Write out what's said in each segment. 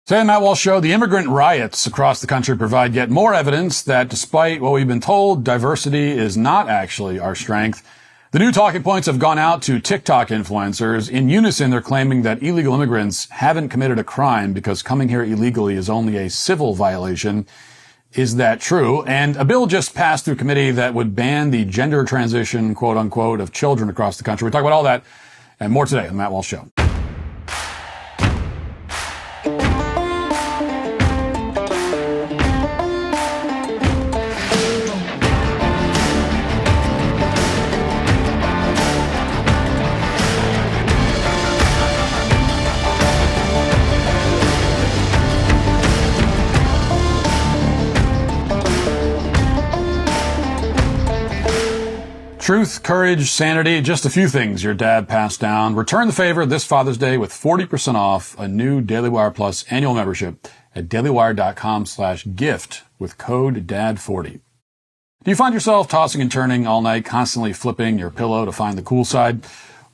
Today on the Matt Walsh Show, the immigrant riots across the country provide yet more evidence that despite what we've been told, diversity is not actually our strength. The new talking points have gone out to TikTok influencers. In unison, they're claiming that illegal immigrants haven't committed a crime because coming here illegally is only a civil violation. Is that true? And a bill just passed through committee that would ban the gender transition, quote unquote, of children across the country. We're talking about all that and more today on the Matt Walsh Show. Truth, courage, sanity, just a few things your dad passed down. Return the favor this Father's Day with 40% off a new DailyWire Plus annual membership at dailywire.com/gift with code DAD40. Do you find yourself tossing and turning all night, constantly flipping your pillow to find the cool side?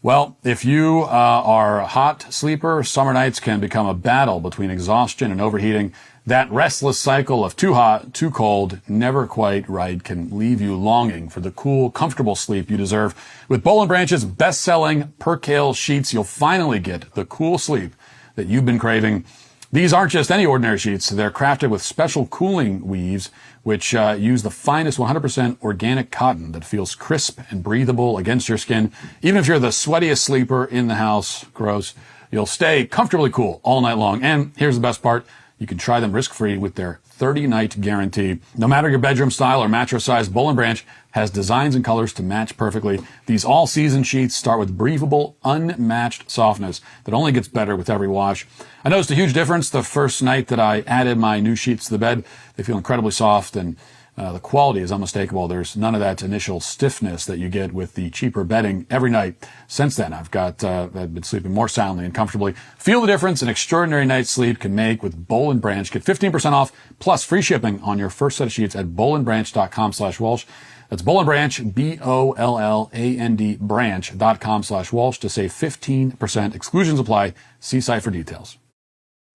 Well, if you are a hot sleeper, summer nights can become a battle between exhaustion and overheating. That restless cycle of too hot, too cold, never quite right can leave you longing for the cool, comfortable sleep you deserve. With Boll & Branch's best-selling Percale sheets, you'll finally get the cool sleep that you've been craving. These aren't just any ordinary sheets. They're crafted with special cooling weaves, which use the finest 100% organic cotton that feels crisp and breathable against your skin. Even if you're the sweatiest sleeper in the house, gross, you'll stay comfortably cool all night long. And here's the best part. You can try them risk-free with their 30-night guarantee. No matter your bedroom style or mattress size, Boll & Branch has designs and colors to match perfectly. These all-season sheets start with breathable, unmatched softness that only gets better with every wash. I noticed a huge difference the first night that I added my new sheets to the bed. They feel incredibly soft and the quality is unmistakable. There's none of that initial stiffness that you get with the cheaper bedding every night. Since then, I've been sleeping more soundly and comfortably. Feel the difference an extraordinary night's sleep can make with Boll & Branch. Get 15% off plus free shipping on your first set of sheets at bollandbranch.com/Walsh. That's Boll & Branch, BOLLAND branch.com/Walsh to save 15%. Exclusions apply. See site for details.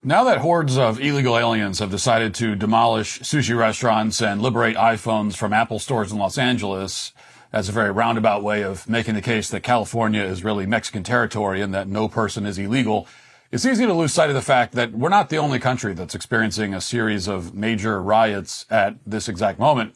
Now that hordes of illegal aliens have decided to demolish sushi restaurants and liberate iPhones from Apple stores in Los Angeles, that's a very roundabout way of making the case that California is really Mexican territory and that no person is illegal. It's easy to lose sight of the fact that we're not the only country that's experiencing a series of major riots at this exact moment.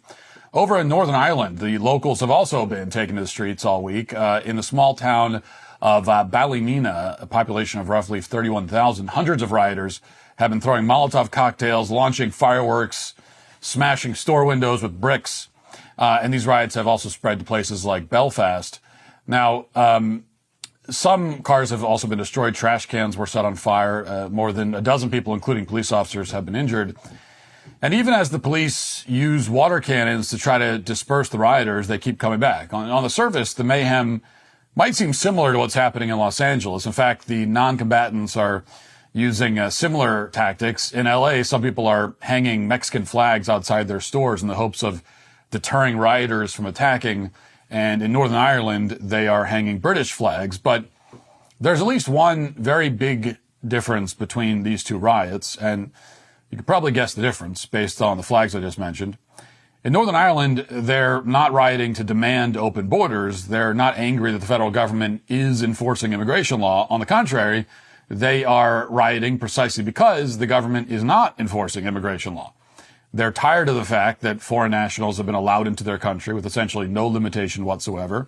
Over in Northern Ireland, the locals have also been taking to the streets all week. In the small town of Ballymena, a population of roughly 31,000, hundreds of rioters have been throwing Molotov cocktails, launching fireworks, smashing store windows with bricks. And these riots have also spread to places like Belfast. Now, some cars have also been destroyed. Trash cans were set on fire. More than a dozen people, including police officers, have been injured. And even as the police use water cannons to try to disperse the rioters, they keep coming back. On the surface, the mayhem might seem similar to what's happening in Los Angeles. In fact, the non-combatants are using similar tactics. In LA, some people are hanging Mexican flags outside their stores in the hopes of deterring rioters from attacking. And in Northern Ireland, they are hanging British flags. But there's at least one very big difference between these two riots. And you could probably guess the difference based on the flags I just mentioned. In Northern Ireland, they're not rioting to demand open borders. They're not angry that the federal government is enforcing immigration law. On the contrary, they are rioting precisely because the government is not enforcing immigration law. They're tired of the fact that foreign nationals have been allowed into their country with essentially no limitation whatsoever.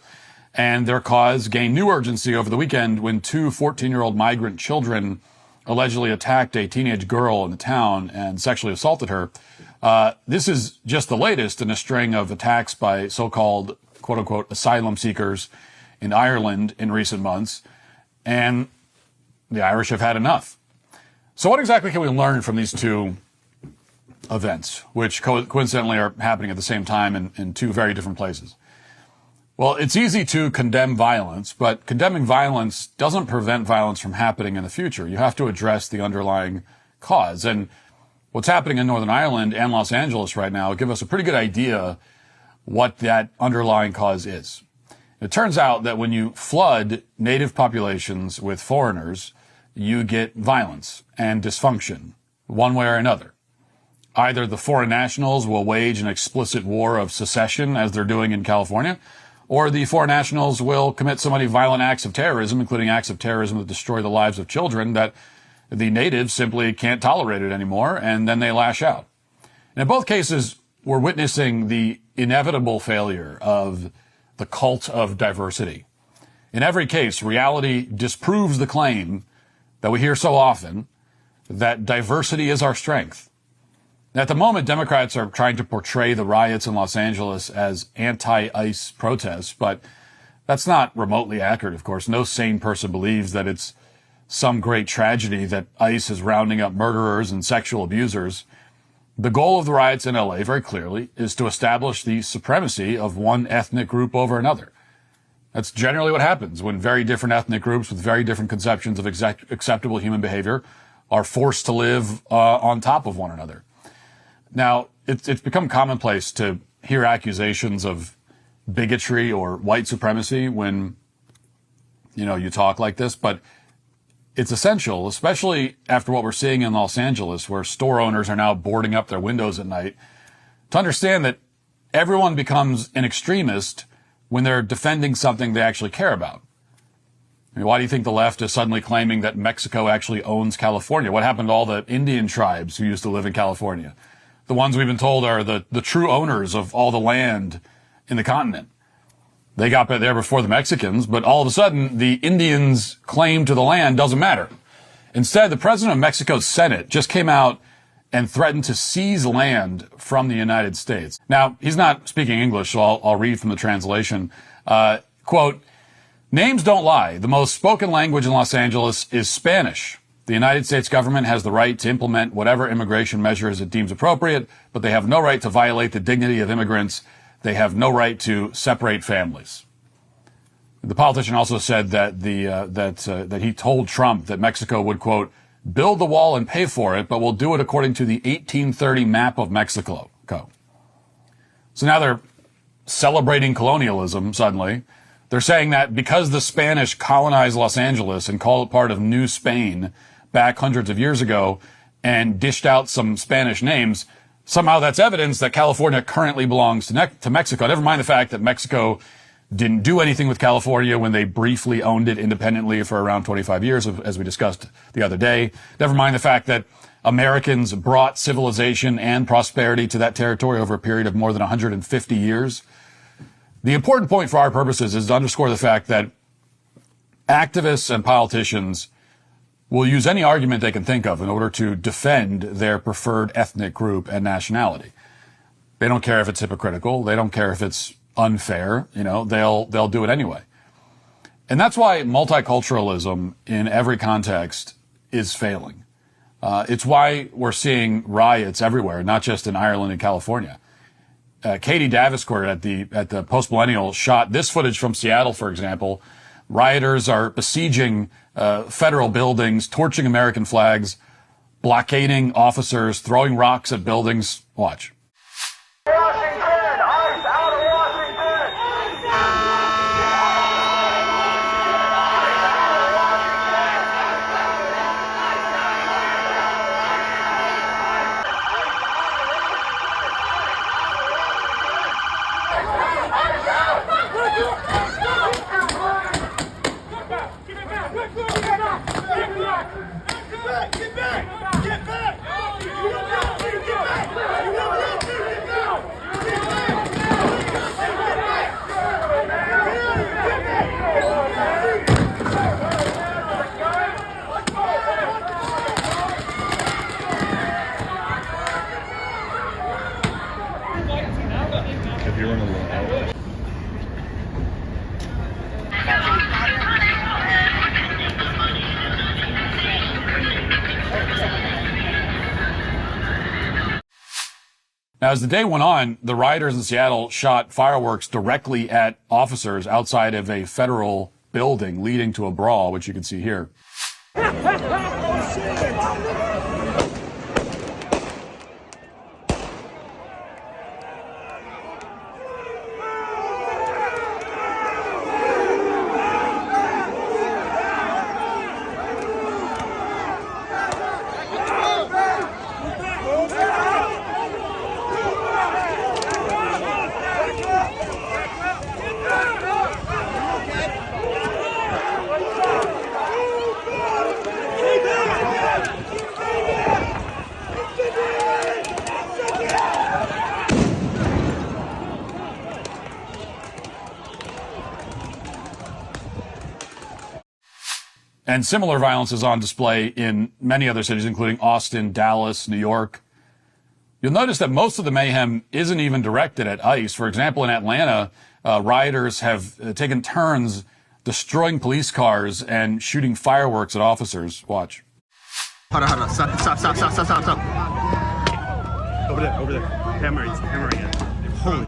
And their cause gained new urgency over the weekend when two 14-year-old migrant children allegedly attacked a teenage girl in the town and sexually assaulted her. This is just the latest in a string of attacks by so-called, quote-unquote, asylum seekers in Ireland in recent months. And the Irish have had enough. So what exactly can we learn from these two events, which coincidentally are happening at the same time in two very different places? Well, it's easy to condemn violence, but condemning violence doesn't prevent violence from happening in the future. You have to address the underlying cause. And what's happening in Northern Ireland and Los Angeles right now give us a pretty good idea what that underlying cause is. It turns out that when you flood native populations with foreigners, you get violence and dysfunction one way or another. Either the foreign nationals will wage an explicit war of secession, as they're doing in California, or the foreign nationals will commit so many violent acts of terrorism, including acts of terrorism that destroy the lives of children, that the natives simply can't tolerate it anymore, and then they lash out. And in both cases, we're witnessing the inevitable failure of the cult of diversity. In every case, reality disproves the claim that we hear so often that diversity is our strength. At the moment, Democrats are trying to portray the riots in Los Angeles as anti-ICE protests, but that's not remotely accurate, of course. No sane person believes that it's some great tragedy that ICE is rounding up murderers and sexual abusers. The goal of the riots in LA, very clearly, is to establish the supremacy of one ethnic group over another. That's generally what happens when very different ethnic groups with very different conceptions of acceptable human behavior are forced to live on top of one another. Now, it's become commonplace to hear accusations of bigotry or white supremacy when, you talk like this, but it's essential, especially after what we're seeing in Los Angeles, where store owners are now boarding up their windows at night, to understand that everyone becomes an extremist when they're defending something they actually care about. I mean, why do you think the left is suddenly claiming that Mexico actually owns California? What happened to all the Indian tribes who used to live in California? The ones we've been told are the true owners of all the land in the continent. They got there before the Mexicans, but all of a sudden, the Indians' claim to the land doesn't matter. Instead, the president of Mexico's Senate just came out and threatened to seize land from the United States. Now, he's not speaking English, so I'll read from the translation. Quote, "Names don't lie. The most spoken language in Los Angeles is Spanish. The United States government has the right to implement whatever immigration measures it deems appropriate, but they have no right to violate the dignity of immigrants. They have no right to separate families." The politician also said that that he told Trump that Mexico would, quote, "build the wall and pay for it, but will do it according to the 1830 map of Mexico." So now they're celebrating colonialism suddenly. They're saying that because the Spanish colonized Los Angeles and called it part of New Spain back hundreds of years ago and dished out some Spanish names, somehow that's evidence that California currently belongs to Mexico. Never mind the fact that Mexico didn't do anything with California when they briefly owned it independently for around 25 years, as we discussed the other day. Never mind the fact that Americans brought civilization and prosperity to that territory over a period of more than 150 years. The important point for our purposes is to underscore the fact that activists and politicians will use any argument they can think of in order to defend their preferred ethnic group and nationality. They don't care if it's hypocritical. They don't care if it's unfair. They'll do it anyway. And that's why multiculturalism in every context is failing. It's why we're seeing riots everywhere, not just in Ireland and California. Katie Daviscourt at the Post Millennial shot this footage from Seattle, for example. Rioters are besieging federal buildings, torching American flags, blockading officers, throwing rocks at buildings. Watch. Washington! ICE out of Washington! If you want to look out. Now, as the day went on, the rioters in Seattle shot fireworks directly at officers outside of a federal building, leading to a brawl, which you can see here. And similar violence is on display in many other cities, including Austin, Dallas, New York. You'll notice that most of the mayhem isn't even directed at ICE. For example, in Atlanta, rioters have taken turns destroying police cars and shooting fireworks at officers. Watch. Hold on. Stop. Over there. Hammering it. Holy.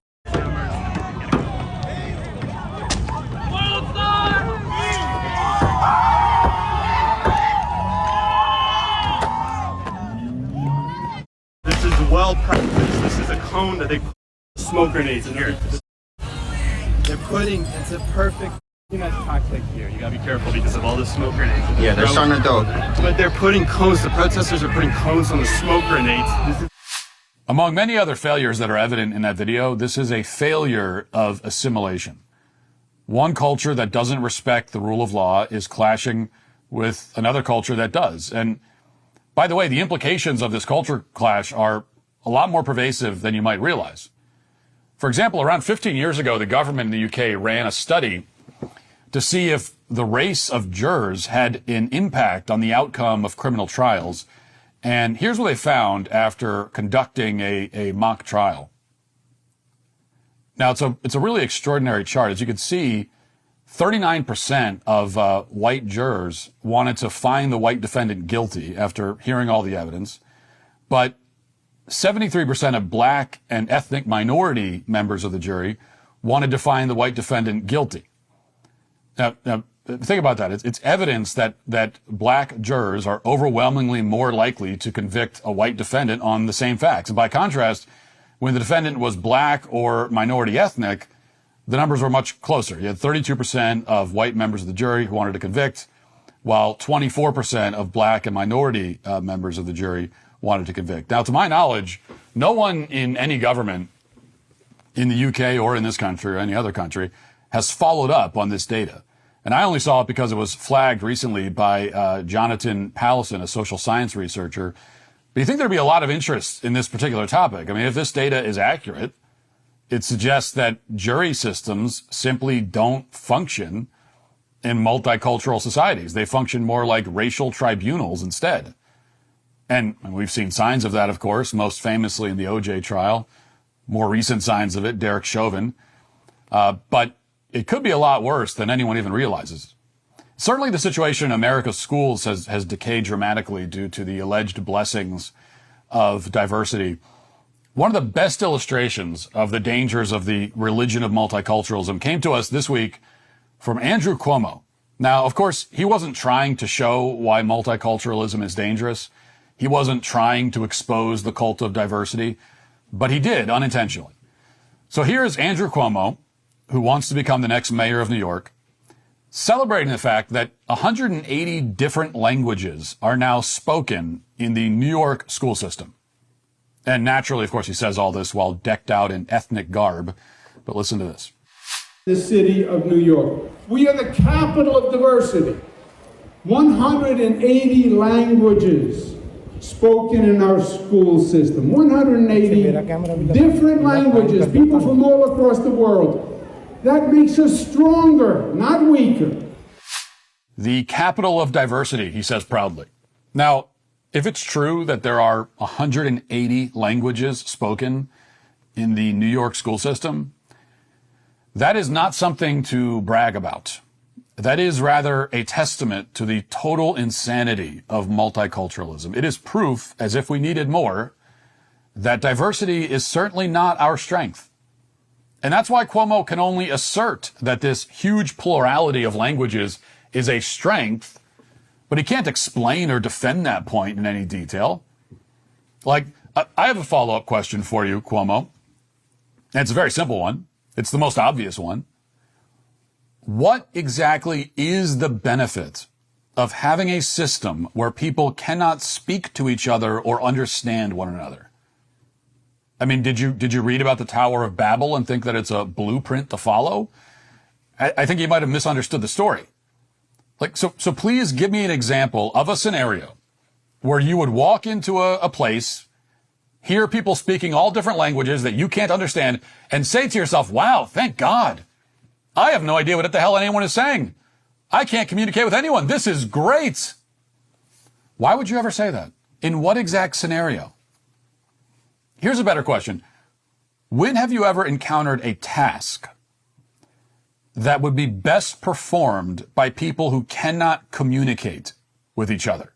This is well practiced. This is a cone that they put smoke grenades in here. It's a perfect tactic here. You gotta be careful because of all the smoke grenades. Yeah, they're starting to do. But they're putting cones, the protesters are putting cones on the smoke grenades. Among many other failures that are evident in that video, this is a failure of assimilation. One culture that doesn't respect the rule of law is clashing with another culture that does. And by the way, the implications of this culture clash are a lot more pervasive than you might realize. For example, around 15 years ago, the government in the UK ran a study to see if the race of jurors had an impact on the outcome of criminal trials. And here's what they found after conducting a mock trial. Now, it's a really extraordinary chart. As you can see, 39% of white jurors wanted to find the white defendant guilty after hearing all the evidence, but 73% of black and ethnic minority members of the jury wanted to find the white defendant guilty. Now think about that. It's evidence that black jurors are overwhelmingly more likely to convict a white defendant on the same facts. And by contrast, when the defendant was black or minority ethnic, the numbers were much closer. You had 32% of white members of the jury who wanted to convict, while 24% of black and minority members of the jury wanted to convict. Now, to my knowledge, no one in any government in the UK or in this country or any other country has followed up on this data. And I only saw it because it was flagged recently by Jonathan Pallison, a social science researcher. But you think there'd be a lot of interest in this particular topic. I mean, if this data is accurate, it suggests that jury systems simply don't function in multicultural societies. They function more like racial tribunals instead. And we've seen signs of that, of course, most famously in the OJ trial. More recent signs of it, Derek Chauvin. But it could be a lot worse than anyone even realizes. Certainly the situation in America's schools has decayed dramatically due to the alleged blessings of diversity. One of the best illustrations of the dangers of the religion of multiculturalism came to us this week from Andrew Cuomo. Now, of course, he wasn't trying to show why multiculturalism is dangerous. He wasn't trying to expose the cult of diversity, but he did unintentionally. So here's Andrew Cuomo, who wants to become the next mayor of New York, celebrating the fact that 180 different languages are now spoken in the New York school system. And naturally, of course, he says all this while decked out in ethnic garb. But listen to this. The city of New York. We are the capital of diversity. 180 languages spoken in our school system. 180 different languages, people from all across the world. That makes us stronger, not weaker. The capital of diversity, he says proudly. Now, if it's true that there are 180 languages spoken in the New York school system, that is not something to brag about. That is rather a testament to the total insanity of multiculturalism. It is proof, as if we needed more, that diversity is certainly not our strength. And that's why Cuomo can only assert that this huge plurality of languages is a strength, but he can't explain or defend that point in any detail. Like, I have a follow-up question for you, Cuomo. And it's a very simple one. It's the most obvious one. What exactly is the benefit of having a system where people cannot speak to each other or understand one another? I mean, did you read about the Tower of Babel and think that it's a blueprint to follow? I think you might have misunderstood the story. So please give me an example of a scenario where you would walk into a place, hear people speaking all different languages that you can't understand, and say to yourself, wow, thank God. I have no idea what the hell anyone is saying. I can't communicate with anyone. This is great. Why would you ever say that? In what exact scenario? Here's a better question. When have you ever encountered a task that would be best performed by people who cannot communicate with each other?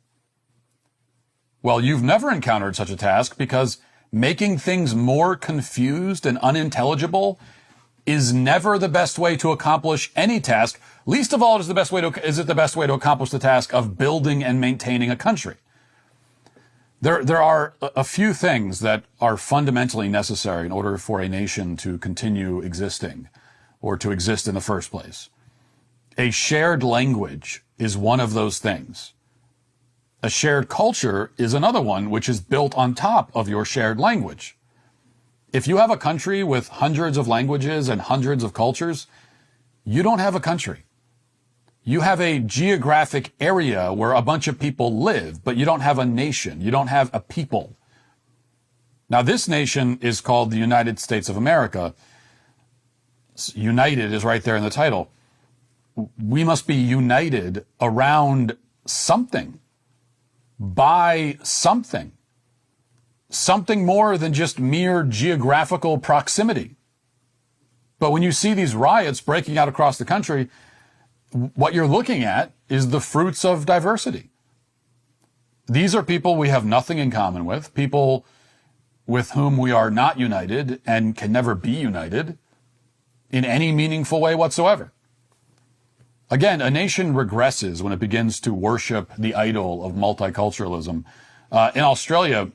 Well, you've never encountered such a task because making things more confused and unintelligible is never the best way to accomplish any task. Least of all is it the best way to accomplish the task of building and maintaining a country. There are a few things that are fundamentally necessary in order for a nation to continue existing or to exist in the first place. A shared language is one of those things. A shared culture is another one which is built on top of your shared language. If you have a country with hundreds of languages and hundreds of cultures, you don't have a country. You have a geographic area where a bunch of people live, but you don't have a nation. You don't have a people. Now, this nation is called the United States of America. United is right there in the title. We must be united around something, by something more than just mere geographical proximity. But when you see these riots breaking out across the country, what you're looking at is the fruits of diversity. These are people we have nothing in common with, people with whom we are not united and can never be united in any meaningful way whatsoever. Again, a nation regresses when it begins to worship the idol of multiculturalism. In Australia,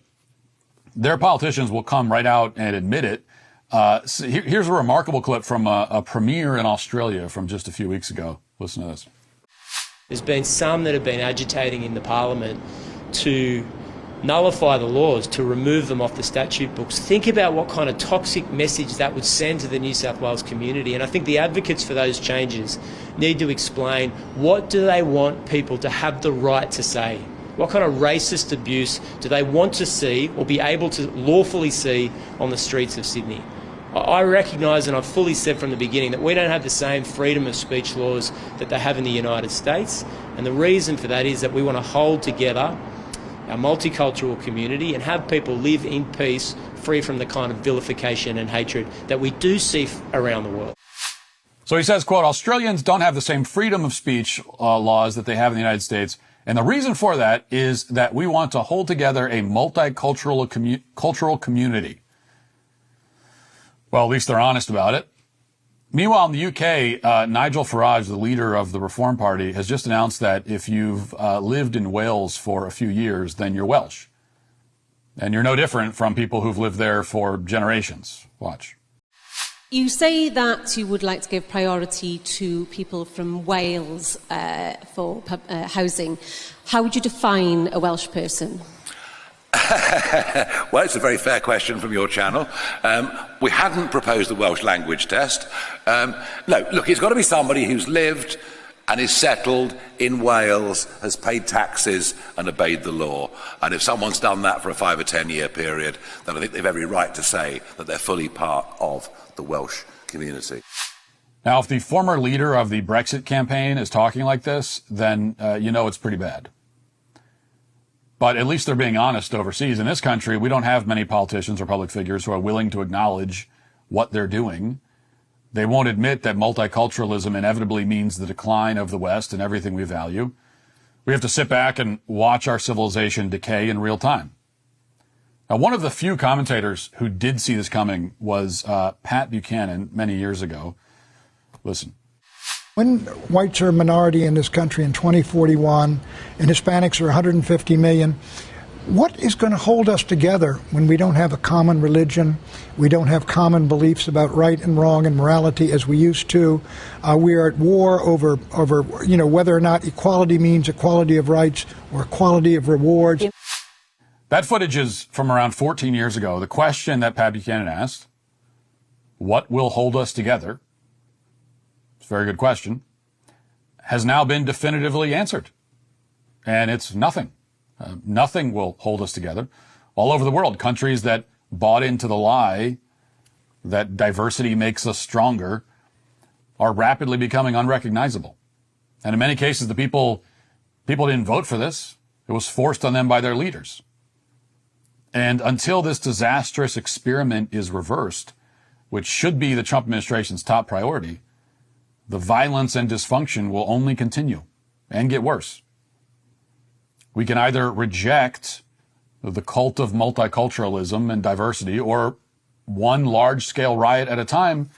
their politicians will come right out and admit it. So here's a remarkable clip from a premiere in Australia from just a few weeks ago. Listen to this. There's been some that have been agitating in the Parliament to nullify the laws, to remove them off the statute books. Think about what kind of toxic message that would send to the New South Wales community. And I think the advocates for those changes need to explain, what do they want people to have the right to say? What kind of racist abuse do they want to see or be able to lawfully see on the streets of Sydney? I recognise, and I've fully said from the beginning, that we don't have the same freedom of speech laws that they have in the United States. And the reason for that is that we want to hold together our multicultural community and have people live in peace, free from the kind of vilification and hatred that we do see around the world. So he says, quote, Australians don't have the same freedom of speech laws that they have in the United States. And the reason for that is that we want to hold together a multicultural cultural community. Well, at least they're honest about it. Meanwhile, in the UK, Nigel Farage, the leader of the Reform Party, has just announced that if you've lived in Wales for a few years, then you're Welsh. And you're no different from people who've lived there for generations. Watch. You say that you would like to give priority to people from Wales for housing. How would you define a Welsh person? Well, it's a very fair question from your channel. We hadn't proposed the Welsh language test. No, look, it's got to be somebody who's lived and is settled in Wales, has paid taxes and obeyed the law. And if someone's done that for a 5 or 10 year period, then I think they've every right to say that they're fully part of the Welsh community. Now, if the former leader of the Brexit campaign is talking like this, then you know it's pretty bad. But at least they're being honest overseas. In this country, we don't have many politicians or public figures who are willing to acknowledge what they're doing. They won't admit that multiculturalism inevitably means the decline of the West and everything we value. We have to sit back and watch our civilization decay in real time. Now, one of the few commentators who did see this coming was Pat Buchanan many years ago. Listen. When whites are a minority in this country in 2041 and Hispanics are 150 million, what is going to hold us together when we don't have a common religion, we don't have common beliefs about right and wrong and morality as we used to? We are at war over whether or not equality means equality of rights or equality of rewards. That footage is from around 14 years ago. The question that Pat Buchanan asked, what will hold us together? Very good question, has now been definitively answered. And it's nothing. Nothing will hold us together. All over the world, countries that bought into the lie that diversity makes us stronger are rapidly becoming unrecognizable. And in many cases, the people didn't vote for this. It was forced on them by their leaders. And until this disastrous experiment is reversed, which should be the Trump administration's top priority, the violence and dysfunction will only continue and get worse. We can either reject the cult of multiculturalism and diversity, or one large-scale riot at a time,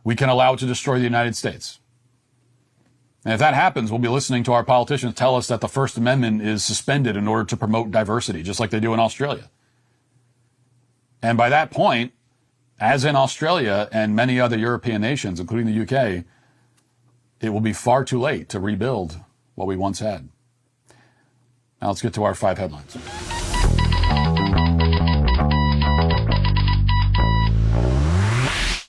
we can allow it to destroy the United States. And if that happens, we'll be listening to our politicians tell us that the First Amendment is suspended in order to promote diversity, just like they do in Australia. And by that point, as in Australia and many other European nations, including the UK, it will be far too late to rebuild what we once had. Now let's get to our 5 headlines.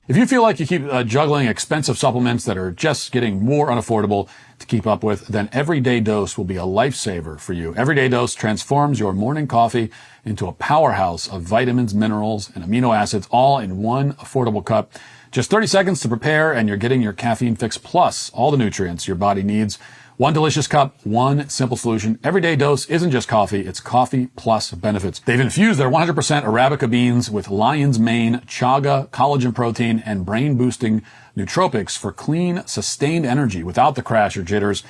If you feel like you keep juggling expensive supplements that are just getting more unaffordable to keep up with, then Everyday Dose will be a lifesaver for you. Everyday Dose transforms your morning coffee into a powerhouse of vitamins, minerals, and amino acids, all in one affordable cup. Just 30 seconds to prepare, and you're getting your caffeine fix plus all the nutrients your body needs. One delicious cup, one simple solution. Everyday Dose isn't just coffee, it's coffee plus benefits. They've infused their 100% Arabica beans with lion's mane, chaga, collagen protein, and brain-boosting nootropics for clean, sustained energy without the crash or jitters.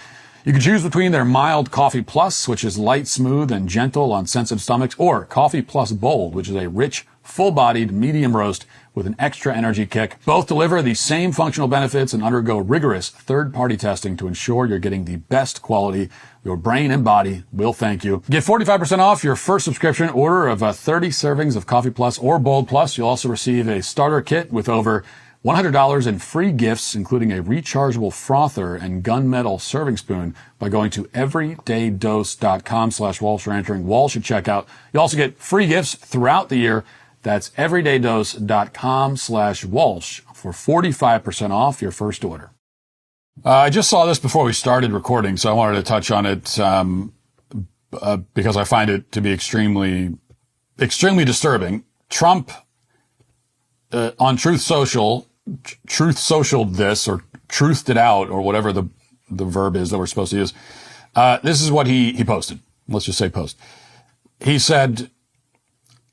You can choose between their mild Coffee Plus, which is light, smooth, and gentle on sensitive stomachs, or Coffee Plus Bold, which is a rich, full-bodied medium roast with an extra energy kick. Both deliver the same functional benefits and undergo rigorous third-party testing to ensure you're getting the best quality. Your brain and body will thank you. Get 45% off your first subscription order of 30 servings of Coffee Plus or Bold Plus. You'll also receive a starter kit with over $100 in free gifts, including a rechargeable frother and gunmetal serving spoon, by going to everydaydose.com/Walsh or entering Walsh at checkout. You also get free gifts throughout the year. That's everydaydose.com/Walsh for 45% off your first order. I just saw this before we started recording, so I wanted to touch on it because I find it to be extremely disturbing. Trump on Truth Social this, or truthed it out, or whatever the verb is that we're supposed to use. This is what he posted. Let's just say post. He said,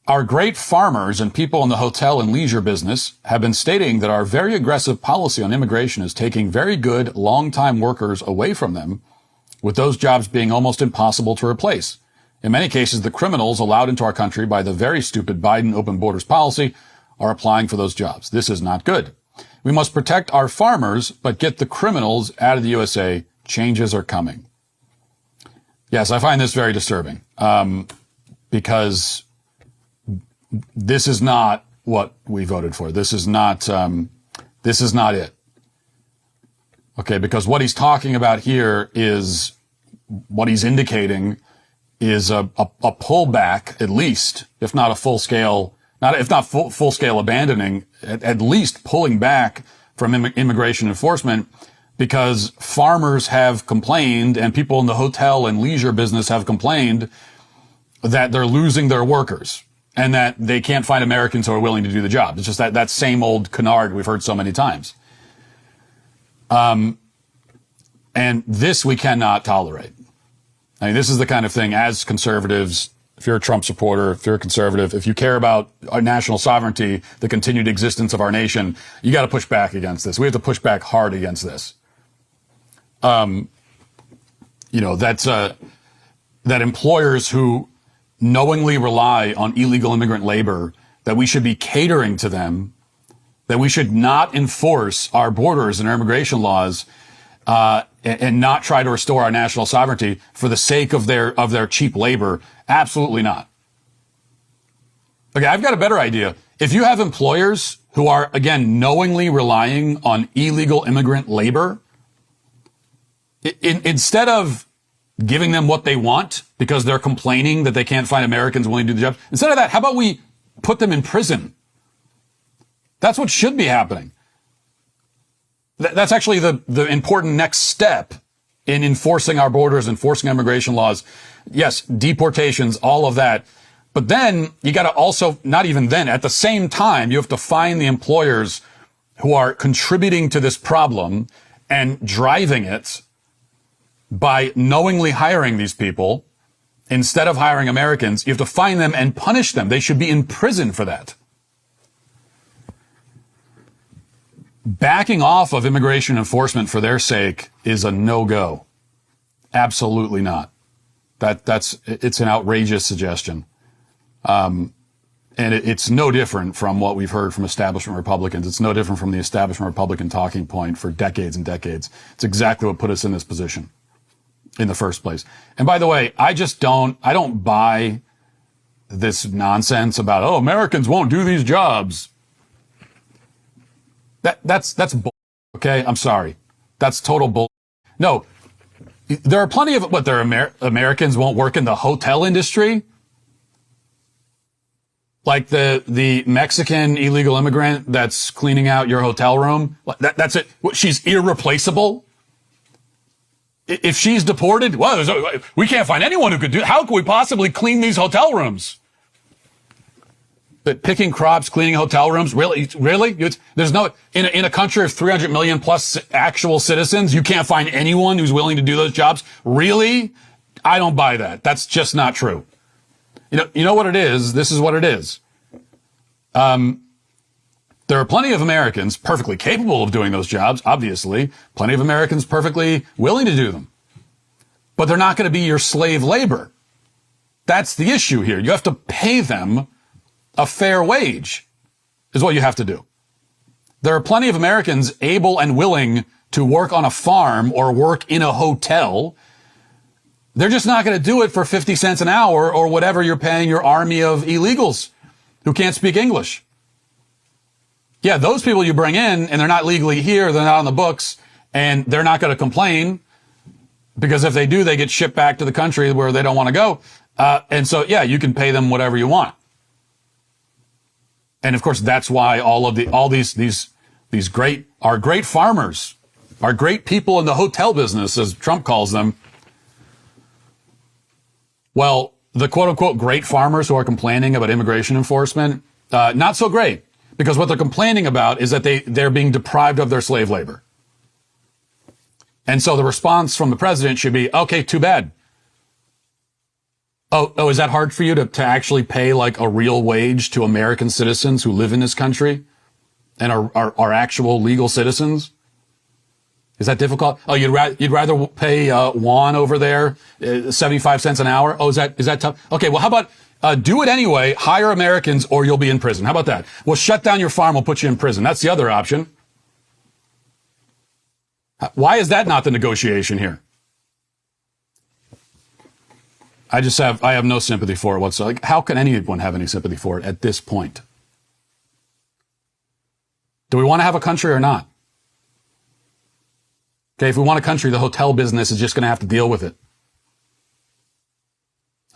"Our great farmers and people in the hotel and leisure business have been stating that our very aggressive policy on immigration is taking very good, long-time workers away from them, with those jobs being almost impossible to replace. In many cases, the criminals allowed into our country by the very stupid Biden open borders policy are applying for those jobs. This is not good. We must protect our farmers, but get the criminals out of the USA. Changes are coming." Yes, I find this very disturbing, because this is not what we voted for. This is not it. Okay, because what he's talking about here is, what he's indicating is a pullback, at least, if not a full scale, if not full scale abandoning, at least pulling back from immigration enforcement, because farmers have complained and people in the hotel and leisure business have complained that they're losing their workers and that they can't find Americans who are willing to do the job. It's just that same old canard we've heard so many times. And this we cannot tolerate. I mean, this is the kind of thing, as conservatives, if you're a Trump supporter, if you're a conservative, if you care about our national sovereignty, the continued existence of our nation, you got to push back against this. We have to push back hard against this. That employers who knowingly rely on illegal immigrant labor, that we should be catering to them, that we should not enforce our borders and our immigration laws, and not try to restore our national sovereignty for the sake of their cheap labor. Absolutely not. Okay, I've got a better idea. If you have employers who are, again, knowingly relying on illegal immigrant labor, instead of giving them what they want because they're complaining that they can't find Americans willing to do the job, instead of that, how about we put them in prison? That's what should be happening. That's actually the important next step in enforcing our borders, enforcing immigration laws. Yes, deportations, all of that. But then you got to also, not even then, at the same time, you have to find the employers who are contributing to this problem and driving it by knowingly hiring these people instead of hiring Americans. You have to find them and punish them. They should be in prison for that. Backing off of immigration enforcement for their sake is a no-go. Absolutely not. It's an outrageous suggestion. And it's no different from what we've heard from establishment Republicans. It's no different from the establishment Republican talking point for decades and decades. It's exactly what put us in this position in the first place. And by the way, I don't buy this nonsense about, oh, Americans won't do these jobs. That's bull. Okay. I'm sorry. That's total bull. No, there are plenty of Americans won't work in the hotel industry. Like the Mexican illegal immigrant that's cleaning out your hotel room. That's it. She's irreplaceable. If she's deported, well, we can't find anyone who could do it. How could we possibly clean these hotel rooms? But picking crops, cleaning hotel rooms, really? There's no, in a country of 300 million plus actual citizens, you can't find anyone who's willing to do those jobs? Really? I don't buy that. That's just not true. You know what it is? This is what it is. There are plenty of Americans perfectly capable of doing those jobs, obviously. Plenty of Americans perfectly willing to do them. But they're not going to be your slave labor. That's the issue here. You have to pay them a fair wage, is what you have to do. There are plenty of Americans able and willing to work on a farm or work in a hotel. They're just not going to do it for 50 cents an hour or whatever you're paying your army of illegals who can't speak English. Yeah, those people you bring in and they're not legally here, they're not on the books, and they're not going to complain because if they do, they get shipped back to the country where they don't want to go. And so, yeah, you can pay them whatever you want. And of course, that's why all these great farmers, our great people in the hotel business, as Trump calls them. Well, the quote unquote great farmers who are complaining about immigration enforcement, not so great, because what they're complaining about is that they're being deprived of their slave labor. And so the response from the president should be, okay, too bad. Oh, is that hard for you to actually pay like a real wage to American citizens who live in this country and are actual legal citizens? Is that difficult? Oh, you'd rather pay Juan over there 75 cents an hour? Oh, is that tough? Okay, well, how about do it anyway, hire Americans, or you'll be in prison. How about that? We'll shut down your farm, we'll put you in prison. That's the other option. Why is that not the negotiation here? I have no sympathy for it whatsoever. Like, how can anyone have any sympathy for it at this point? Do we want to have a country or not? Okay, if we want a country, the hotel business is just going to have to deal with it.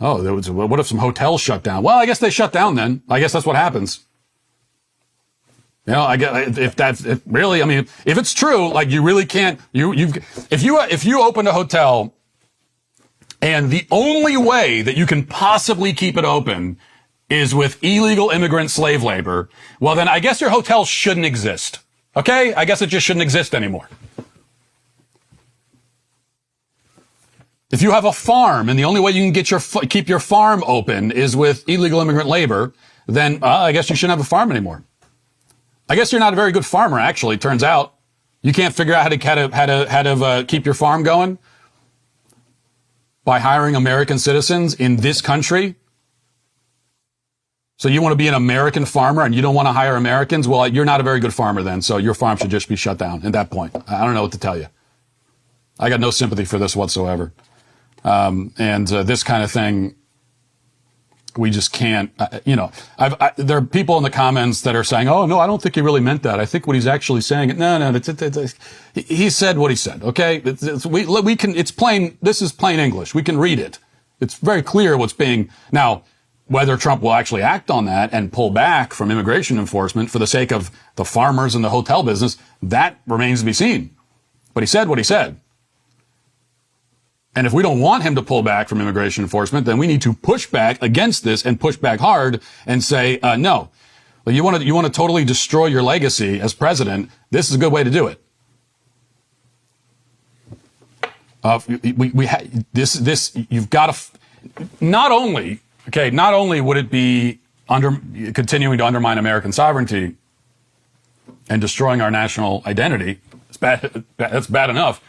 Oh, what if some hotels shut down? Well, I guess they shut down then. I guess that's what happens. You know, if it's true, like you really can't, if you open a hotel and the only way that you can possibly keep it open is with illegal immigrant slave labor, well, then I guess your hotel shouldn't exist. Okay? I guess it just shouldn't exist anymore. If you have a farm and the only way you can keep your farm open is with illegal immigrant labor, then I guess you shouldn't have a farm anymore. I guess you're not a very good farmer, actually, turns out. You can't figure out how to keep your farm going by hiring American citizens in this country. So you want to be an American farmer and you don't want to hire Americans? Well, you're not a very good farmer then, so your farm should just be shut down at that point. I don't know what to tell you. I got no sympathy for this whatsoever. This kind of thing, we just can't, there are people in the comments that are saying, oh, no, I don't think he really meant that. I think what he's actually saying, he said what he said, okay? It's plain, this is plain English. We can read it. It's very clear what's being, now, whether Trump will actually act on that and pull back from immigration enforcement for the sake of the farmers and the hotel business, that remains to be seen. But he said what he said. And if we don't want him to pull back from immigration enforcement, then we need to push back against this and push back hard and say, no. Well, you want to totally destroy your legacy as president. This is a good way to do it. You've got to, not only would it be continuing to undermine American sovereignty and destroying our national identity, that's bad enough.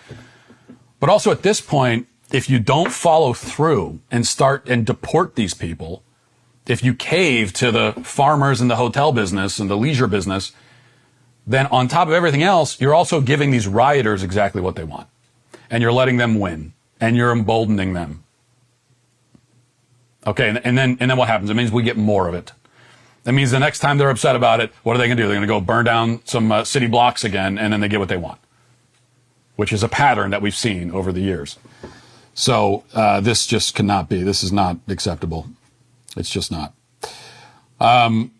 But also at this point, if you don't follow through and start and deport these people, if you cave to the farmers and the hotel business and the leisure business, then on top of everything else, you're also giving these rioters exactly what they want. And you're letting them win. And you're emboldening them. Okay, and then what happens? It means we get more of it. That means the next time they're upset about it, what are they going to do? They're going to go burn down some city blocks again, and then they get what they want, which is a pattern that we've seen over the years. So this just cannot be. This is not acceptable. It's just not. All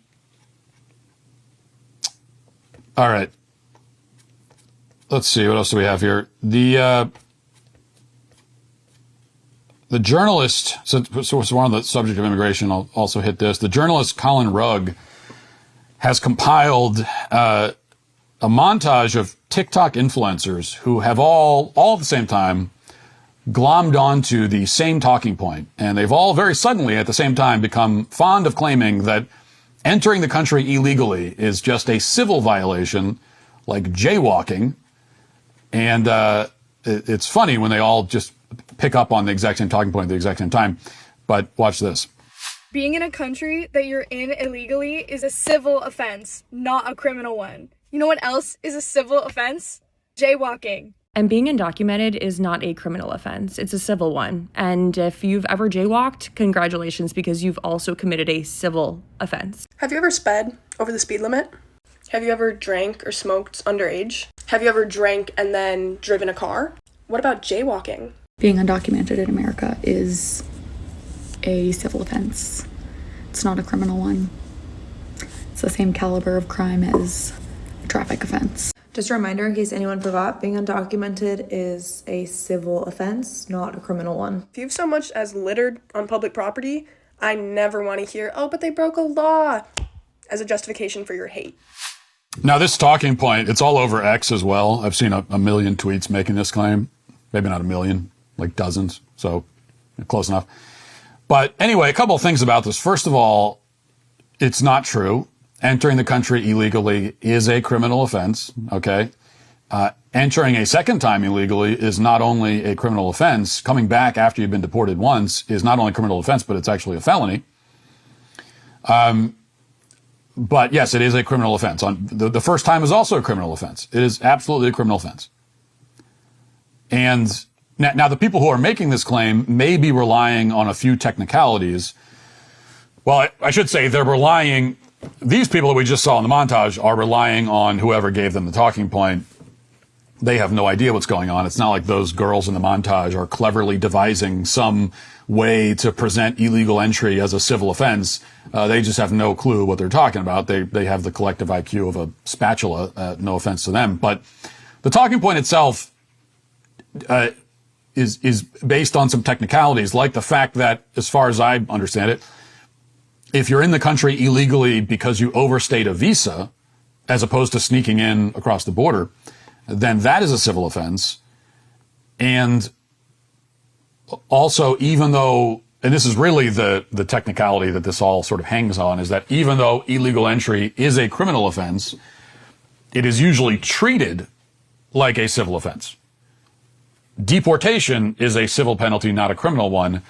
right. Let's see. What else do we have here? The journalist, so we're on the subject of immigration, I'll also hit this. The journalist Colin Rugg has compiled a montage of TikTok influencers who have all at the same time glommed onto the same talking point. And they've all very suddenly at the same time become fond of claiming that entering the country illegally is just a civil violation like jaywalking. And it's funny when they all just pick up on the exact same talking point at the exact same time. But watch this. Being in a country that you're in illegally is a civil offense, not a criminal one. You know what else is a civil offense? Jaywalking. And being undocumented is not a criminal offense. It's a civil one. And if you've ever jaywalked, congratulations, because you've also committed a civil offense. Have you ever sped over the speed limit? Have you ever drank or smoked underage? Have you ever drank and then driven a car? What about jaywalking? Being undocumented in America is a civil offense. It's not a criminal one. It's the same caliber of crime as a traffic offense. Just a reminder, in case anyone forgot, being undocumented is a civil offense, not a criminal one. If you've so much as littered on public property, I never want to hear, oh, but they broke a law, as a justification for your hate. Now, this talking point, it's all over X as well. I've seen a million tweets making this claim. Maybe not a million, like dozens. So close enough. But anyway, a couple of things about this. First of all, it's not true. Entering the country illegally is a criminal offense, okay? Entering a second time illegally is not only a criminal offense. Coming back after you've been deported once is not only a criminal offense, but it's actually a felony. But yes, it is a criminal offense. The first time is also a criminal offense. It is absolutely a criminal offense. And now the people who are making this claim may be relying on a few technicalities. Well, I should say these people that we just saw in the montage are relying on whoever gave them the talking point. They have no idea what's going on. It's not like those girls in the montage are cleverly devising some way to present illegal entry as a civil offense. They just have no clue what they're talking about. They have the collective IQ of a spatula, no offense to them. But the talking point itself is based on some technicalities, like the fact that, as far as I understand it, if you're in the country illegally because you overstayed a visa, as opposed to sneaking in across the border, then that is a civil offense. And also, even though, and this is really the technicality that this all sort of hangs on, is that even though illegal entry is a criminal offense, it is usually treated like a civil offense. Deportation is a civil penalty, not a criminal one.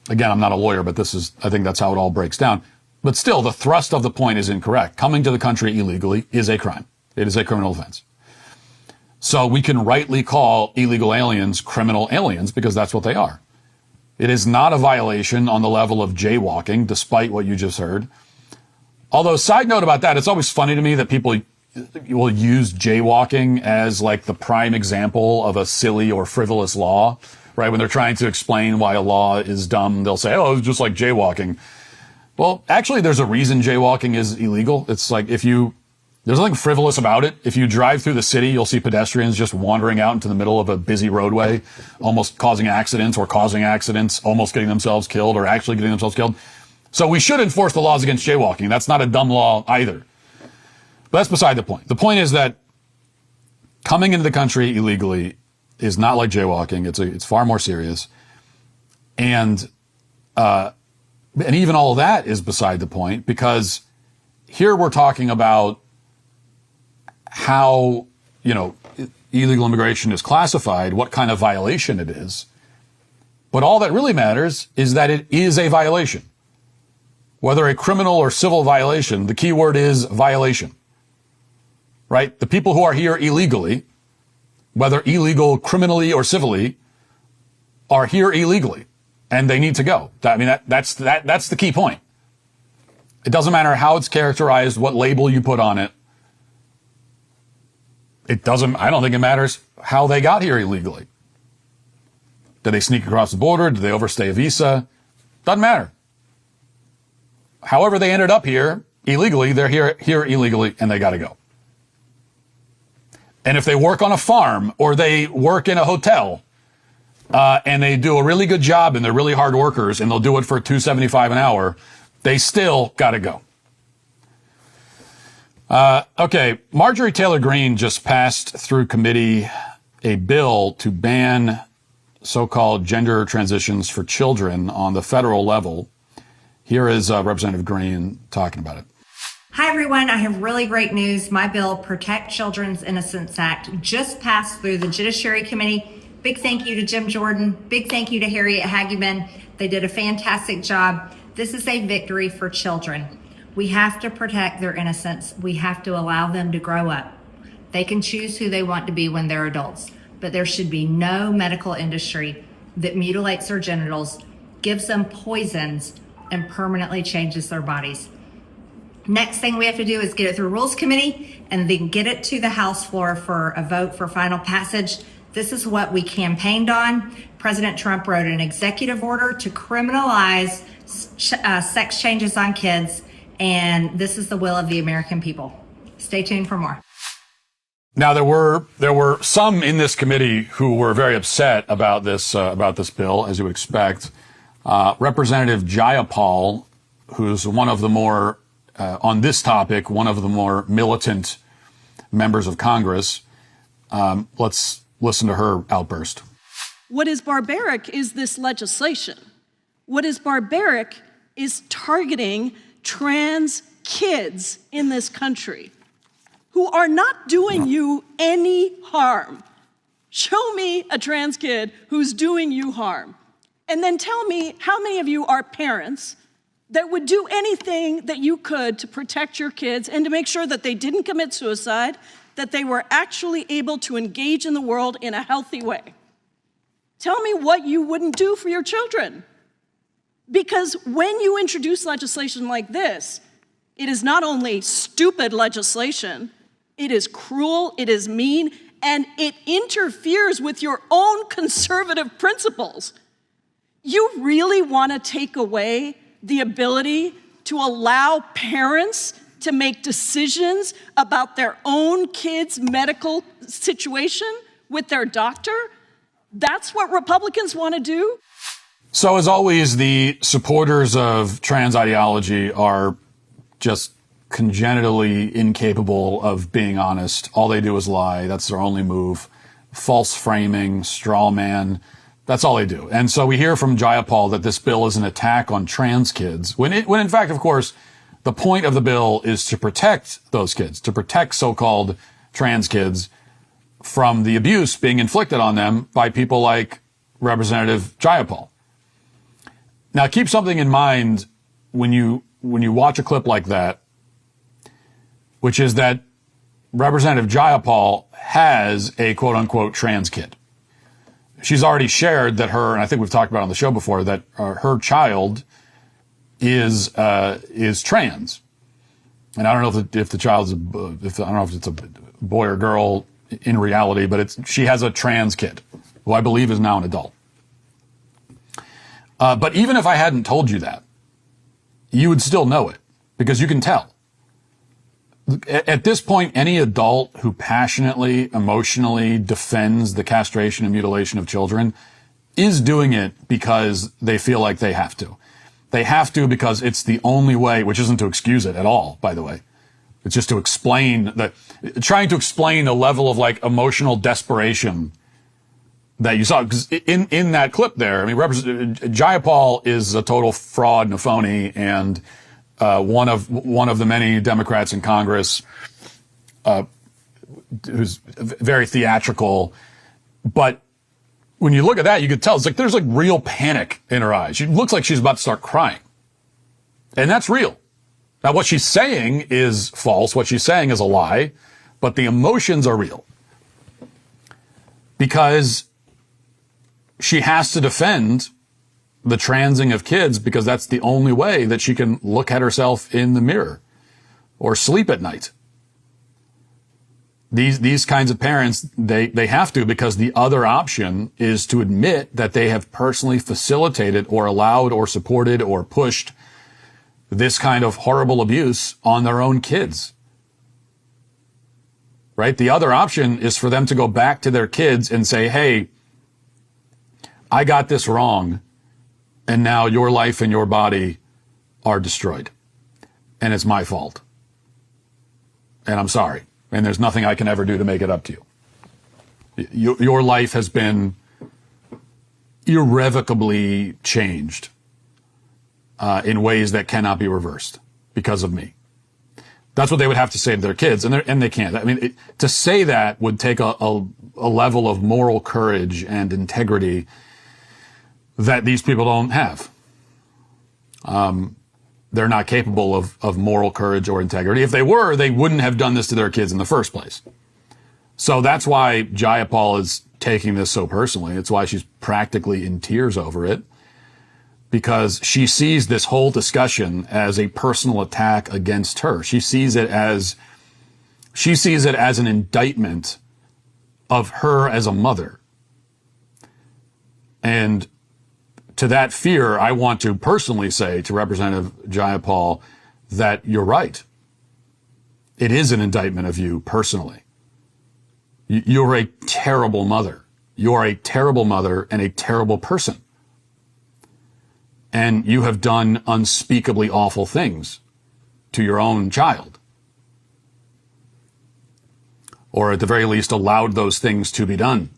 Again, I'm not a lawyer, but I think that's how it all breaks down. But still, the thrust of the point is incorrect. Coming to the country illegally is a crime. It is a criminal offense. So we can rightly call illegal aliens criminal aliens because that's what they are. It is not a violation on the level of jaywalking, despite what you just heard. Although, side note about that, it's always funny to me that people will use jaywalking as like the prime example of a silly or frivolous law. Right, when they're trying to explain why a law is dumb, they'll say, oh, it's just like jaywalking. Well, actually, there's a reason jaywalking is illegal. It's like there's nothing frivolous about it. If you drive through the city, you'll see pedestrians just wandering out into the middle of a busy roadway, almost causing accidents, almost getting themselves killed or actually getting themselves killed. So we should enforce the laws against jaywalking. That's not a dumb law either. But that's beside the point. The point is that coming into the country illegally is not like jaywalking. It's far more serious. And even all of that is beside the point, because here we're talking about how, illegal immigration is classified, what kind of violation it is. But all that really matters is that it is a violation. Whether a criminal or civil violation, the key word is violation. Right? The people who are here illegally, whether illegal criminally or civilly, are here illegally, and they need to go. That's the key point. It doesn't matter how it's characterized, what label you put on it. I don't think it matters how they got here illegally. Did they sneak across the border? Did they overstay a visa? Doesn't matter. However they ended up here illegally, they're here illegally, and they got to go. And if they work on a farm or they work in a hotel, and they do a really good job and they're really hard workers and they'll do it for $2.75 an hour, they still got to go. Okay, Marjorie Taylor Greene just passed through committee a bill to ban so-called gender transitions for children on the federal level. Here is Representative Greene talking about it. Hi, everyone. I have really great news. My bill, Protect Children's Innocence Act, just passed through the Judiciary Committee. Big thank you to Jim Jordan. Big thank you to Harriet Hageman. They did a fantastic job. This is a victory for children. We have to protect their innocence. We have to allow them to grow up. They can choose who they want to be when they're adults, but there should be no medical industry that mutilates their genitals, gives them poisons, and permanently changes their bodies. Next thing we have to do is get it through Rules Committee and then get it to the House floor for a vote for final passage. This is what we campaigned on. President Trump wrote an executive order to criminalize sex changes on kids, and this is the will of the American people. Stay tuned for more. Now, there were some in this committee who were very upset about this bill, as you would expect. Representative Jayapal, who's one of the more on this topic, one of the more militant members of Congress. Let's listen to her outburst. What is barbaric is this legislation. What is barbaric is targeting trans kids in this country who are not doing you any harm. Show me a trans kid who's doing you harm. And then tell me how many of you are parents that would do anything that you could to protect your kids and to make sure that they didn't commit suicide, that they were actually able to engage in the world in a healthy way. Tell me what you wouldn't do for your children. Because when you introduce legislation like this, it is not only stupid legislation, it is cruel, it is mean, and it interferes with your own conservative principles. You really want to take away the ability to allow parents to make decisions about their own kids' medical situation with their doctor? That's what Republicans want to do? So as always, the supporters of trans ideology are just congenitally incapable of being honest. All they do is lie. That's their only move. False framing, straw man. That's all they do. And so we hear from Jayapal that this bill is an attack on trans kids, when in fact, of course, the point of the bill is to protect those kids, to protect so-called trans kids from the abuse being inflicted on them by people like Representative Jayapal. Now, keep something in mind when you watch a clip like that, which is that Representative Jayapal has a quote-unquote trans kid. She's already shared that and I think we've talked about it on the show before, that her child is trans. And I don't know if the child's I don't know if it's a boy or girl in reality, but she has a trans kid who I believe is now an adult. But even if I hadn't told you that, you would still know it because you can tell. At this point, any adult who passionately, emotionally defends the castration and mutilation of children is doing it because they feel like they have to. They have to because it's the only way, which isn't to excuse it at all, by the way. It's just to explain trying to explain the level of emotional desperation that you saw. Because in that clip there, I mean, Jayapal is a total fraud and a phony, and one of the many Democrats in Congress who's very theatrical. But when you look at that, you could tell it's like there's like real panic in her eyes. She looks like she's about to start crying. And that's real. Now, what she's saying is false. What she's saying is a lie. But the emotions are real. Because she has to defend the transing of kids because that's the only way that she can look at herself in the mirror or sleep at night. These kinds of parents, they have to, because the other option is to admit that they have personally facilitated or allowed or supported or pushed this kind of horrible abuse on their own kids. Right? The other option is for them to go back to their kids and say, hey, I got this wrong, and now your life and your body are destroyed. And it's my fault. And I'm sorry. And there's nothing I can ever do to make it up to you. Your life has been irrevocably changed in ways that cannot be reversed because of me. That's what they would have to say to their kids, and they can't. I mean, to say that would take a level of moral courage and integrity that these people don't have. They're not capable of moral courage or integrity. If they were, they wouldn't have done this to their kids in the first place. So that's why Jayapal is taking this so personally. It's why she's practically in tears over it, because she sees this whole discussion as a personal attack against her. She sees it as an indictment of her as a mother. And to that fear, I want to personally say to Representative Jayapal that you're right. It is an indictment of you personally. You're a terrible mother. You're a terrible mother and a terrible person. And you have done unspeakably awful things to your own child. Or at the very least, allowed those things to be done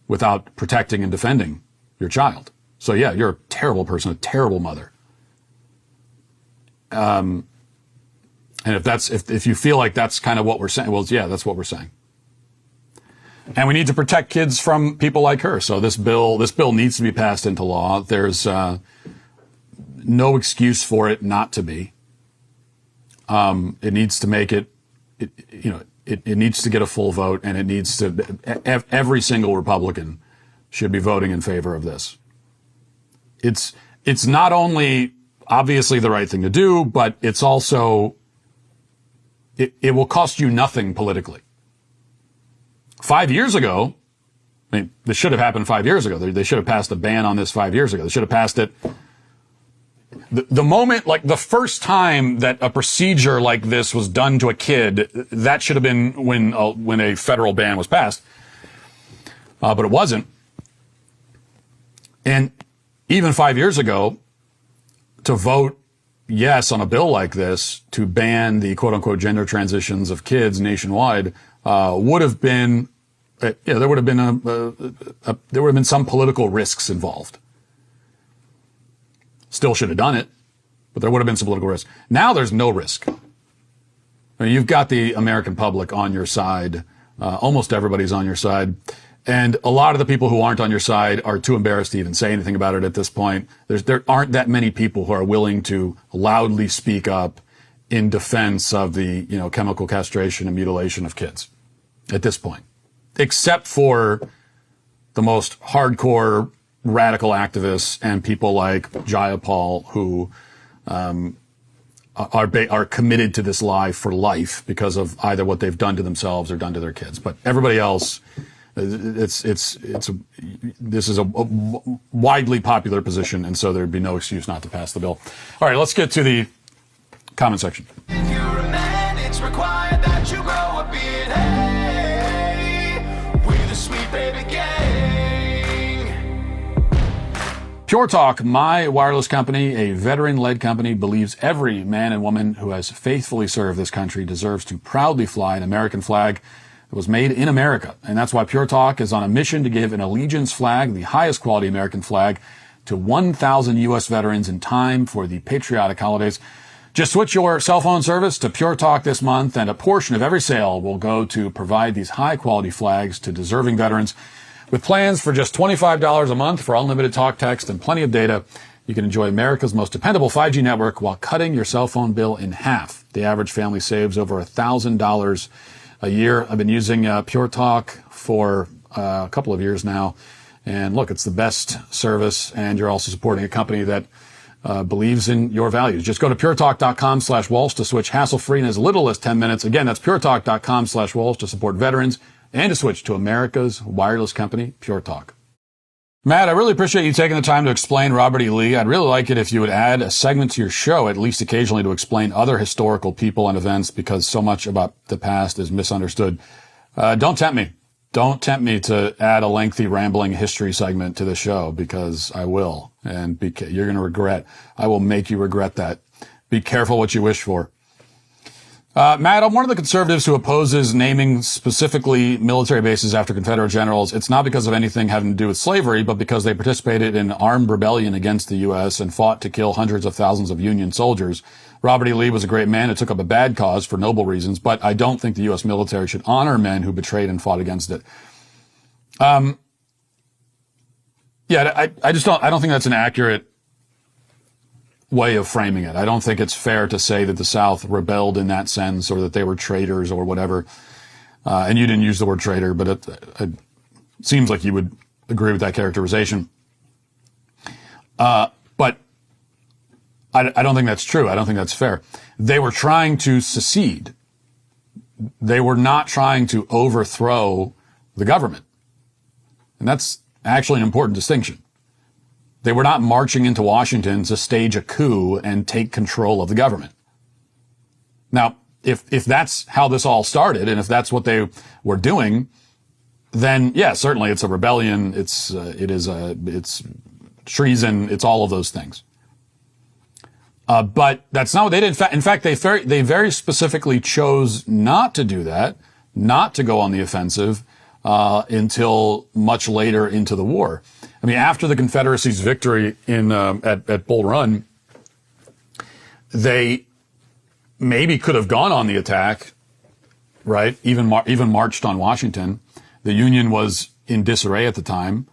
without protecting and defending your child. So yeah, you're a terrible person, a terrible mother. And if you feel like that's kind of what we're saying, well, yeah, that's what we're saying. And we need to protect kids from people like her. So this bill needs to be passed into law. There's no excuse for it not to be. It needs to make it needs to get a full vote, and it needs to. Every single Republican should be voting in favor of this. It's not only obviously the right thing to do, but it's also it will cost you nothing politically. 5 years ago, I mean, this should have happened 5 years ago. They should have passed a ban on this 5 years ago. They should have passed it. The moment, like the first time that a procedure like this was done to a kid, that should have been when a federal ban was passed. But it wasn't. And even 5 years ago, to vote yes on a bill like this to ban the quote unquote gender transitions of kids nationwide would have been, there would have been some political risks involved. Still should have done it, but there would have been some political risk. Now there's no risk. I mean, you've got the American public on your side. Almost everybody's on your side. And a lot of the people who aren't on your side are too embarrassed to even say anything about it at this point. There aren't that many people who are willing to loudly speak up in defense of the, chemical castration and mutilation of kids at this point, except for the most hardcore radical activists and people like Jayapal who are committed to this lie for life because of either what they've done to themselves or done to their kids. But everybody else, this is a widely popular position, and so there'd be no excuse not to pass the bill. All right, let's get to the comment section. If you're a man, it's required that you grow a beard. Hey, we're the Sweet Baby Gang. Pure Talk, my wireless company, a veteran-led company, believes every man and woman who has faithfully served this country deserves to proudly fly an American flag. It was made in America. And that's why Pure Talk is on a mission to give an allegiance flag, the highest quality American flag, to 1,000 U.S. veterans in time for the patriotic holidays. Just switch your cell phone service to Pure Talk this month, and a portion of every sale will go to provide these high-quality flags to deserving veterans. With plans for just $25 a month for unlimited talk, text, and plenty of data, you can enjoy America's most dependable 5G network while cutting your cell phone bill in half. The average family saves over $1,000 a year. I've been using Pure Talk for a couple of years now. And look, it's the best service, and you're also supporting a company that believes in your values. Just go to puretalk.com/Walsh to switch hassle-free in as little as 10 minutes. Again, that's puretalk.com/Walsh to support veterans and to switch to America's wireless company, Pure Talk. Matt, I really appreciate you taking the time to explain Robert E. Lee. I'd really like it if you would add a segment to your show, at least occasionally, to explain other historical people and events, because so much about the past is misunderstood. Don't tempt me. Don't tempt me to add a lengthy, rambling history segment to the show, because I will. And you're going to regret. I will make you regret that. Be careful what you wish for. Matt, I'm one of the conservatives who opposes naming specifically military bases after Confederate generals. It's not because of anything having to do with slavery, but because they participated in armed rebellion against the U.S. and fought to kill hundreds of thousands of Union soldiers. Robert E. Lee was a great man who took up a bad cause for noble reasons, but I don't think the U.S. military should honor men who betrayed and fought against it. I don't think that's an accurate way of framing it. I don't think it's fair to say that the South rebelled in that sense, or that they were traitors or whatever. And you didn't use the word traitor, but it seems like you would agree with that characterization. But I don't think that's true. I don't think that's fair. They were trying to secede. They were not trying to overthrow the government. And that's actually an important distinction. They were not marching into Washington to stage a coup and take control of the government. Now, if that's how this all started, and if that's what they were doing, then yeah, certainly it's a rebellion. It's treason. It's all of those things. But that's not what they did. In fact, they very specifically chose not to do that, not to go on the offensive until much later into the war. I mean, after the Confederacy's victory at Bull Run, they maybe could have gone on the attack, right? Even marched on Washington. The Union was in disarray at the time.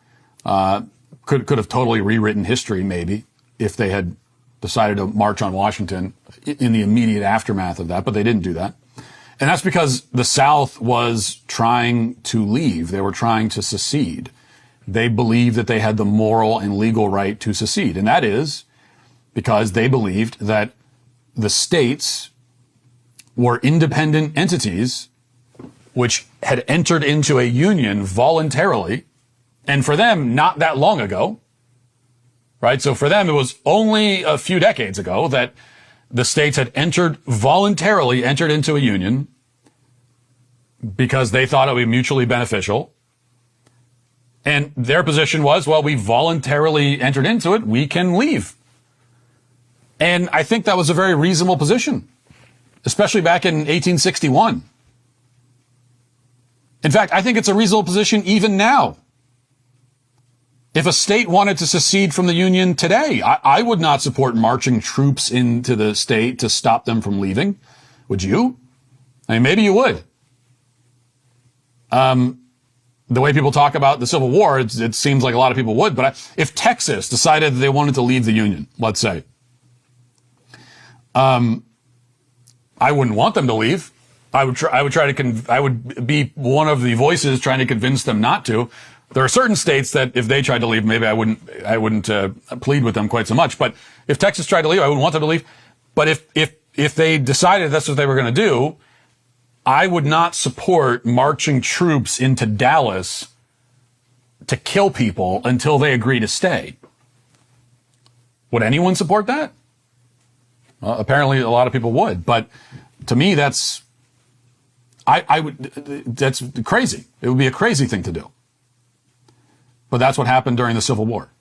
Could have totally rewritten history, maybe, if they had decided to march on Washington in the immediate aftermath of that, but they didn't do that. And that's because the South was trying to leave. They were trying to secede. They believed that they had the moral and legal right to secede. And that is because they believed that the states were independent entities which had entered into a union voluntarily. And for them, not that long ago, right? So for them, it was only a few decades ago that the states had voluntarily entered into a union because they thought it would be mutually beneficial. And their position was, well, we voluntarily entered into it, we can leave. And I think that was a very reasonable position, especially back in 1861. In fact, I think it's a reasonable position even now. If a state wanted to secede from the Union today, I would not support marching troops into the state to stop them from leaving. Would you? I mean, maybe you would. The way people talk about the Civil War, it seems like a lot of people would. But if Texas decided that they wanted to leave the Union, let's say, I wouldn't want them to leave. I would be one of the voices trying to convince them not to. There are certain states that if they tried to leave, maybe I wouldn't plead with them quite so much. But if Texas tried to leave, I wouldn't want them to leave. But if they decided that's what they were going to do, I would not support marching troops into Dallas to kill people until they agree to stay. Would anyone support that? Well, apparently a lot of people would. But to me, that's crazy. It would be a crazy thing to do. But that's what happened during the Civil War.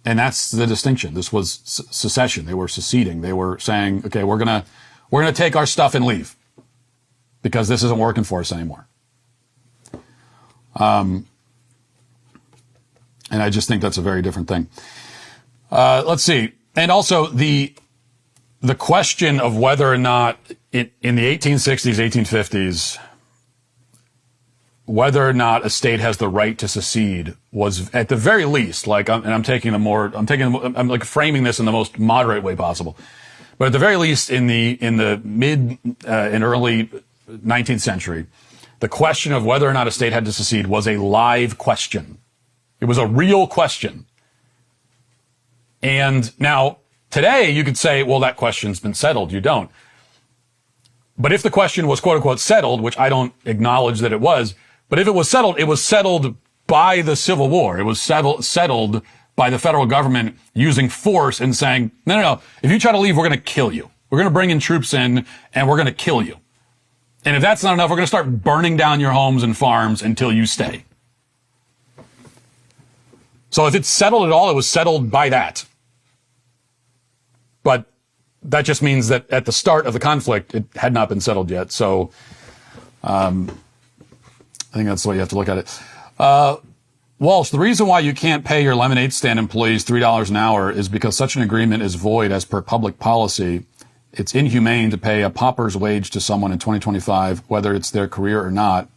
And that's the distinction. This was secession. They were seceding. They were saying, okay, we're going to take our stuff and leave. because this isn't working for us anymore. And I just think that's a very different thing. Let's see. And also the question of whether or not in the 1860s, 1850s, whether or not a state has the right to secede was at the very least, like, I'm like framing this in the most moderate way possible. But at the very least, in the mid and early 19th century, the question of whether or not a state had to secede was a live question. It was a real question. And now, today, you could say, well, that question's been settled. You don't. But if the question was, quote unquote, settled, which I don't acknowledge that it was, but if it was settled by the Civil War. It was settled by the federal government using force and saying, no, if you try to leave, we're going to kill you. We're going to bring in troops in and we're going to kill you. And if that's not enough, we're going to start burning down your homes and farms until you stay. So if it's settled at all, it was settled by that. But that just means that at the start of the conflict, it had not been settled yet. So I think that's the way you have to look at it. Walsh, the reason why you can't pay your lemonade stand employees $3 an hour is because such an agreement is void as per public policy. It's inhumane to pay a pauper's wage to someone in 2025, whether it's their career or not.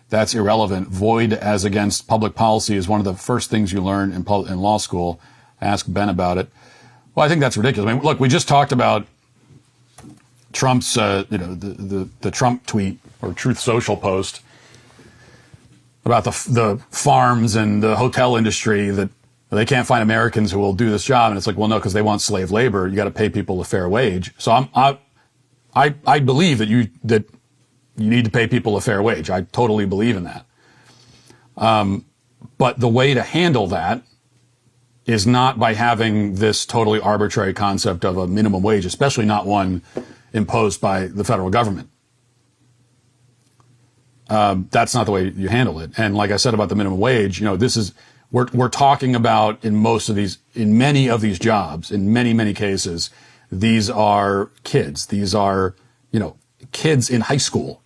That's irrelevant. Void as against public policy is one of the first things you learn in law school. Ask Ben about it. Well, I think that's ridiculous. I mean, look, we just talked about Trump's, the Trump tweet or Truth Social post about the farms and the hotel industry that they can't find Americans who will do this job. And it's like, well, no, because they want slave labor. You got to pay people a fair wage. So I believe that you need to pay people a fair wage. I totally believe in that. But the way to handle that is not by having this totally arbitrary concept of a minimum wage, especially not one imposed by the federal government. That's not the way you handle it. And like I said about the minimum wage, we're talking about in many of these jobs, in many cases, these are kids. These are, kids in high school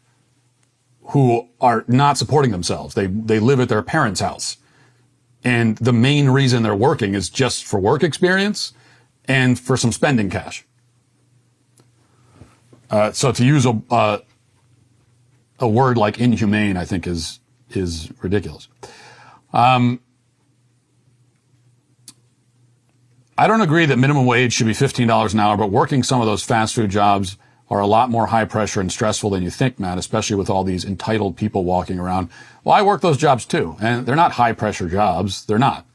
who are not supporting themselves. They live at their parents' house. And the main reason they're working is just for work experience and for some spending cash. So to use a word like inhumane, I think is ridiculous. I don't agree that minimum wage should be $15 an hour, but working some of those fast food jobs are a lot more high pressure and stressful than you think, Matt, especially with all these entitled people walking around. Well, I work those jobs too, and they're not high pressure jobs. They're not.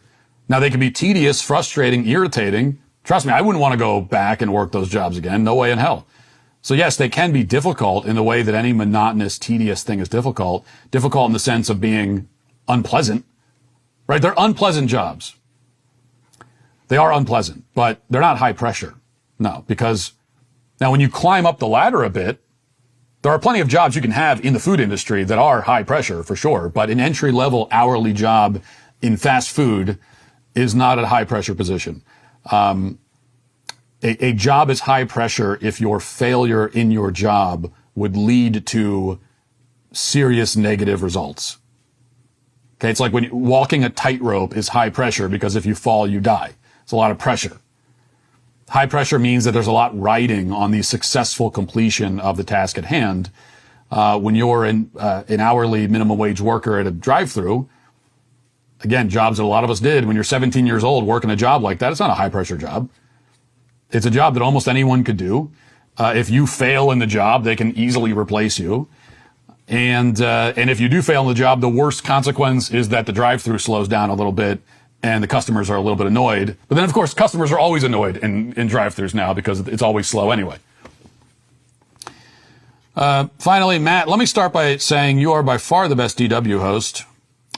Now, they can be tedious, frustrating, irritating. Trust me, I wouldn't want to go back and work those jobs again. No way in hell. So yes, they can be difficult in the way that any monotonous, tedious thing is difficult. Difficult in the sense of being unpleasant, right? They're unpleasant jobs. They are unpleasant, but they're not high pressure. No, because now when you climb up the ladder a bit, there are plenty of jobs you can have in the food industry that are high pressure for sure, but an entry level hourly job in fast food is not a high pressure position. A job is high pressure if your failure in your job would lead to serious negative results. Okay, it's like when walking a tightrope is high pressure because if you fall, you die. It's a lot of pressure. High pressure means that there's a lot riding on the successful completion of the task at hand. When you're an hourly minimum wage worker at a drive-through, again, jobs that a lot of us did when you're 17 years old working a job like that, it's not a high pressure job. It's a job that almost anyone could do. If you fail in the job, they can easily replace you. And if you do fail in the job, the worst consequence is that the drive-through slows down a little bit and the customers are a little bit annoyed. But then, of course, customers are always annoyed in drive-thrus now because it's always slow anyway. Finally, Matt, let me start by saying you are by far the best DW host.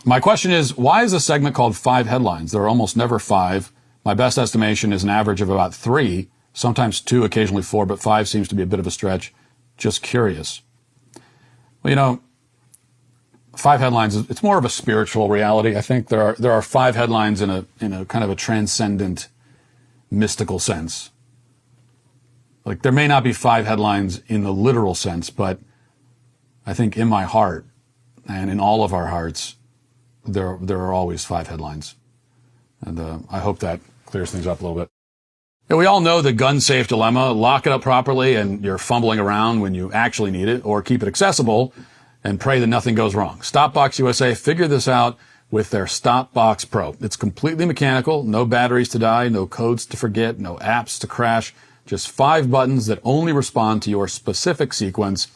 My question is, why is a segment called 5 Headlines? There are almost never 5. My best estimation is an average of about 3, sometimes 2, occasionally 4, but 5 seems to be a bit of a stretch. Just curious. Well, 5 headlines, it's more of a spiritual reality. I think there are 5 headlines in a kind of a transcendent, mystical sense. Like there may not be 5 headlines in the literal sense, but I think in my heart and in all of our hearts, there are always 5 headlines. And I hope that clears things up a little bit. Yeah, we all know the gun safe dilemma. Lock it up properly and you're fumbling around when you actually need it, or keep it accessible and pray that nothing goes wrong. Stopbox USA figured this out with their Stopbox Pro. It's completely mechanical, no batteries to die, no codes to forget, no apps to crash, just 5 buttons that only respond to your specific sequence.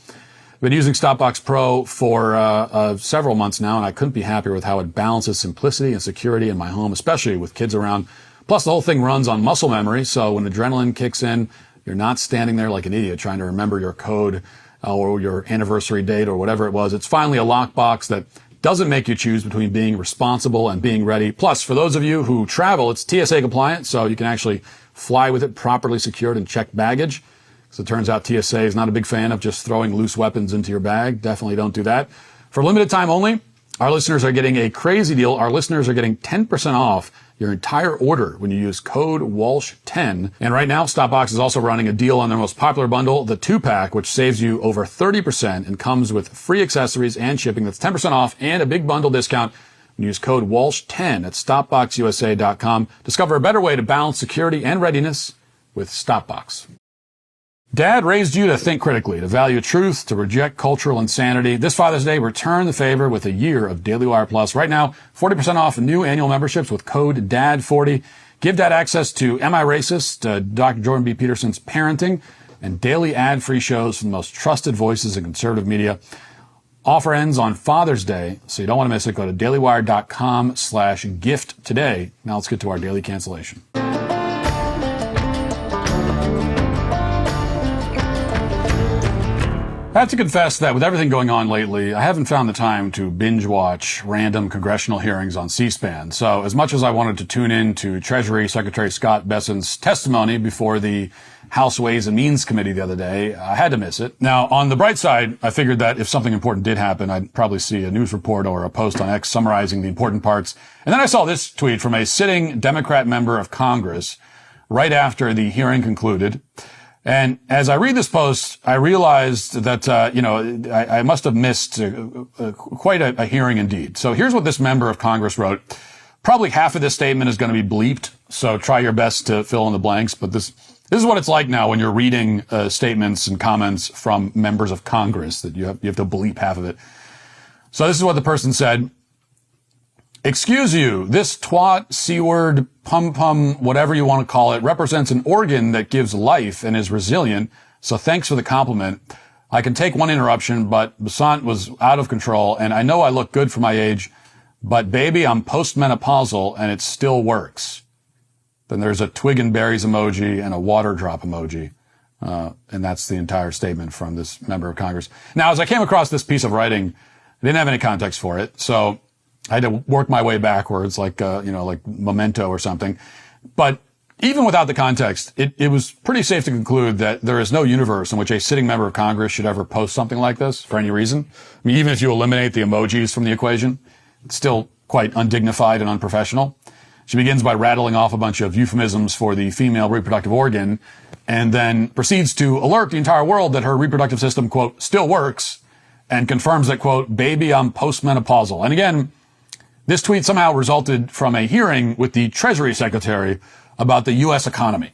I've been using Stopbox Pro for several months now, and I couldn't be happier with how it balances simplicity and security in my home, especially with kids around. Plus, the whole thing runs on muscle memory, so when adrenaline kicks in, you're not standing there like an idiot trying to remember your code or your anniversary date or whatever it was. It's finally a lockbox that doesn't make you choose between being responsible and being ready. Plus, for those of you who travel, it's TSA compliant, so you can actually fly with it properly secured and check baggage. So it turns out TSA is not a big fan of just throwing loose weapons into your bag. Definitely don't do that. For limited time only, our listeners are getting a crazy deal. Our listeners are getting 10% off your entire order when you use code Walsh10. And right now, Stopbox is also running a deal on their most popular bundle, the 2-pack, which saves you over 30% and comes with free accessories and shipping. That's 10% off and a big bundle discount when you use code Walsh10 at StopboxUSA.com. Discover a better way to balance security and readiness with Stopbox. Dad raised you to think critically, to value truth, to reject cultural insanity. This Father's Day, return the favor with a year of DailyWire Plus. Right now, 40% off new annual memberships with code DAD40. Give Dad access to Am I Racist?, Dr. Jordan B. Peterson's Parenting, and daily ad-free shows from the most trusted voices in conservative media. Offer ends on Father's Day, so you don't want to miss it. Go to dailywire.com/gift today. Now let's get to our daily cancellation. I have to confess that with everything going on lately, I haven't found the time to binge watch random congressional hearings on C-SPAN. So as much as I wanted to tune in to Treasury Secretary Scott Bessent's testimony before the House Ways and Means Committee the other day, I had to miss it. Now, on the bright side, I figured that if something important did happen, I'd probably see a news report or a post on X summarizing the important parts. And then I saw this tweet from a sitting Democrat member of Congress right after the hearing concluded. And as I read this post, I realized that, I must have missed quite a hearing indeed. So here's what this member of Congress wrote. Probably half of this statement is going to be bleeped, so try your best to fill in the blanks. But this is what it's like now when you're reading statements and comments from members of Congress, that you have to bleep half of it. So this is what the person said. Excuse you, this twat, C-word, pum-pum, whatever you want to call it, represents an organ that gives life and is resilient, so thanks for the compliment. I can take one interruption, but Bessent was out of control, and I know I look good for my age, but baby, I'm postmenopausal, and it still works. Then there's a twig and berries emoji and a water drop emoji, and that's the entire statement from this member of Congress. Now, as I came across this piece of writing, I didn't have any context for it, so I had to work my way backwards, like Memento or something. But even without the context, it was pretty safe to conclude that there is no universe in which a sitting member of Congress should ever post something like this for any reason. I mean, even if you eliminate the emojis from the equation, it's still quite undignified and unprofessional. She begins by rattling off a bunch of euphemisms for the female reproductive organ and then proceeds to alert the entire world that her reproductive system, quote, still works, and confirms that, quote, baby, I'm postmenopausal. And again, this tweet somehow resulted from a hearing with the Treasury Secretary about the U.S. economy.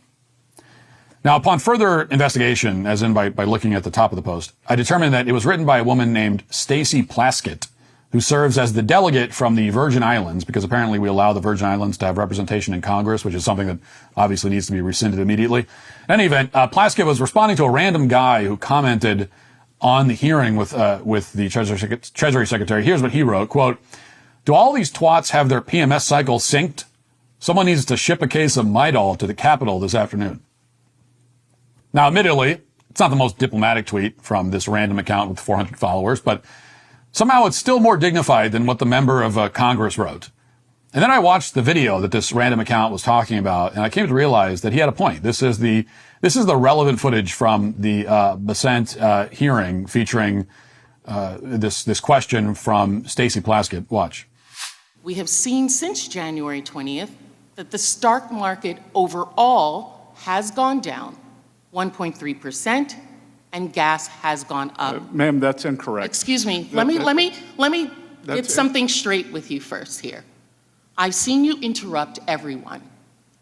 Now, upon further investigation, as in by looking at the top of the post, I determined that it was written by a woman named Stacey Plaskett, who serves as the delegate from the Virgin Islands, because apparently we allow the Virgin Islands to have representation in Congress, which is something that obviously needs to be rescinded immediately. In any event, Plaskett was responding to a random guy who commented on the hearing with the Treasury Secretary. Here's what he wrote, quote, do all these twats have their PMS cycles synced? Someone needs to ship a case of Midol to the Capitol this afternoon. Now, admittedly, it's not the most diplomatic tweet from this random account with 400 followers, but somehow it's still more dignified than what the member of Congress wrote. And then I watched the video that this random account was talking about, and I came to realize that he had a point. This is the relevant footage from the Bessent hearing featuring this question from Stacey Plaskett. Watch. We have seen since January 20th that the stock market overall has gone down 1.3%, and gas has gone up. Ma'am, that's incorrect. Excuse me. Let me get something straight with you first here. I've seen you interrupt everyone.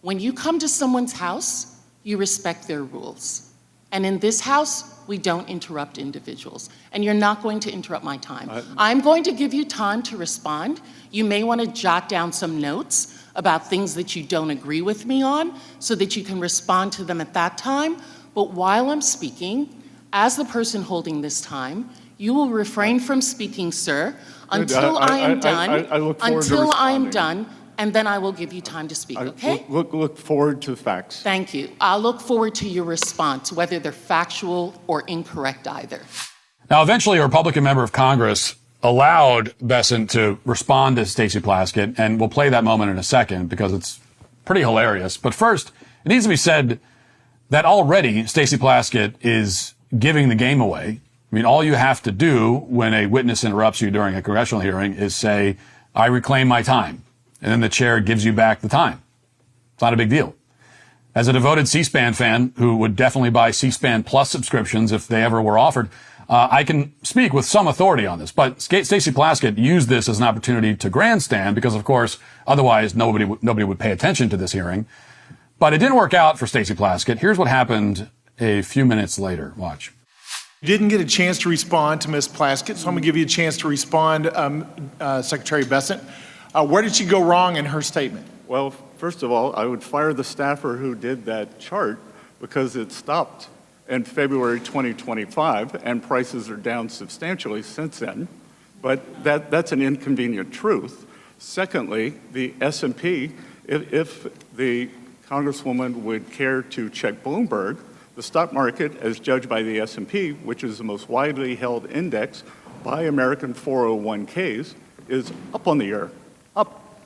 When you come to someone's house, you respect their rules. And in this house, we don't interrupt individuals. And you're not going to interrupt my time. I'm going to give you time to respond. You may want to jot down some notes about things that you don't agree with me on so that you can respond to them at that time. But while I'm speaking, as the person holding this time, you will refrain from speaking, sir, until I am done, and then I will give you time to speak, okay? Look forward to the facts. Thank you. I'll look forward to your response, whether they're factual or incorrect either. Now, eventually, a Republican member of Congress allowed Besant to respond to Stacey Plaskett, and we'll play that moment in a second because it's pretty hilarious. But first, it needs to be said that already Stacey Plaskett is giving the game away. I mean, all you have to do when a witness interrupts you during a congressional hearing is say, I reclaim my time. And then the chair gives you back the time. It's not a big deal. As a devoted C-SPAN fan who would definitely buy C-SPAN Plus subscriptions if they ever were offered, I can speak with some authority on this. But Stacey Plaskett used this as an opportunity to grandstand because, of course, otherwise nobody would pay attention to this hearing. But it didn't work out for Stacey Plaskett. Here's what happened a few minutes later. Watch. You didn't get a chance to respond to Ms. Plaskett, so I'm going to give you a chance to respond, Secretary Besant. Where did she go wrong in her statement? Well, first of all, I would fire the staffer who did that chart because it stopped in February 2025 and prices are down substantially since then. But that's an inconvenient truth. Secondly, the S&P, if the Congresswoman would care to check Bloomberg, the stock market, as judged by the S&P, which is the most widely held index by American 401ks, is up on the year. Up.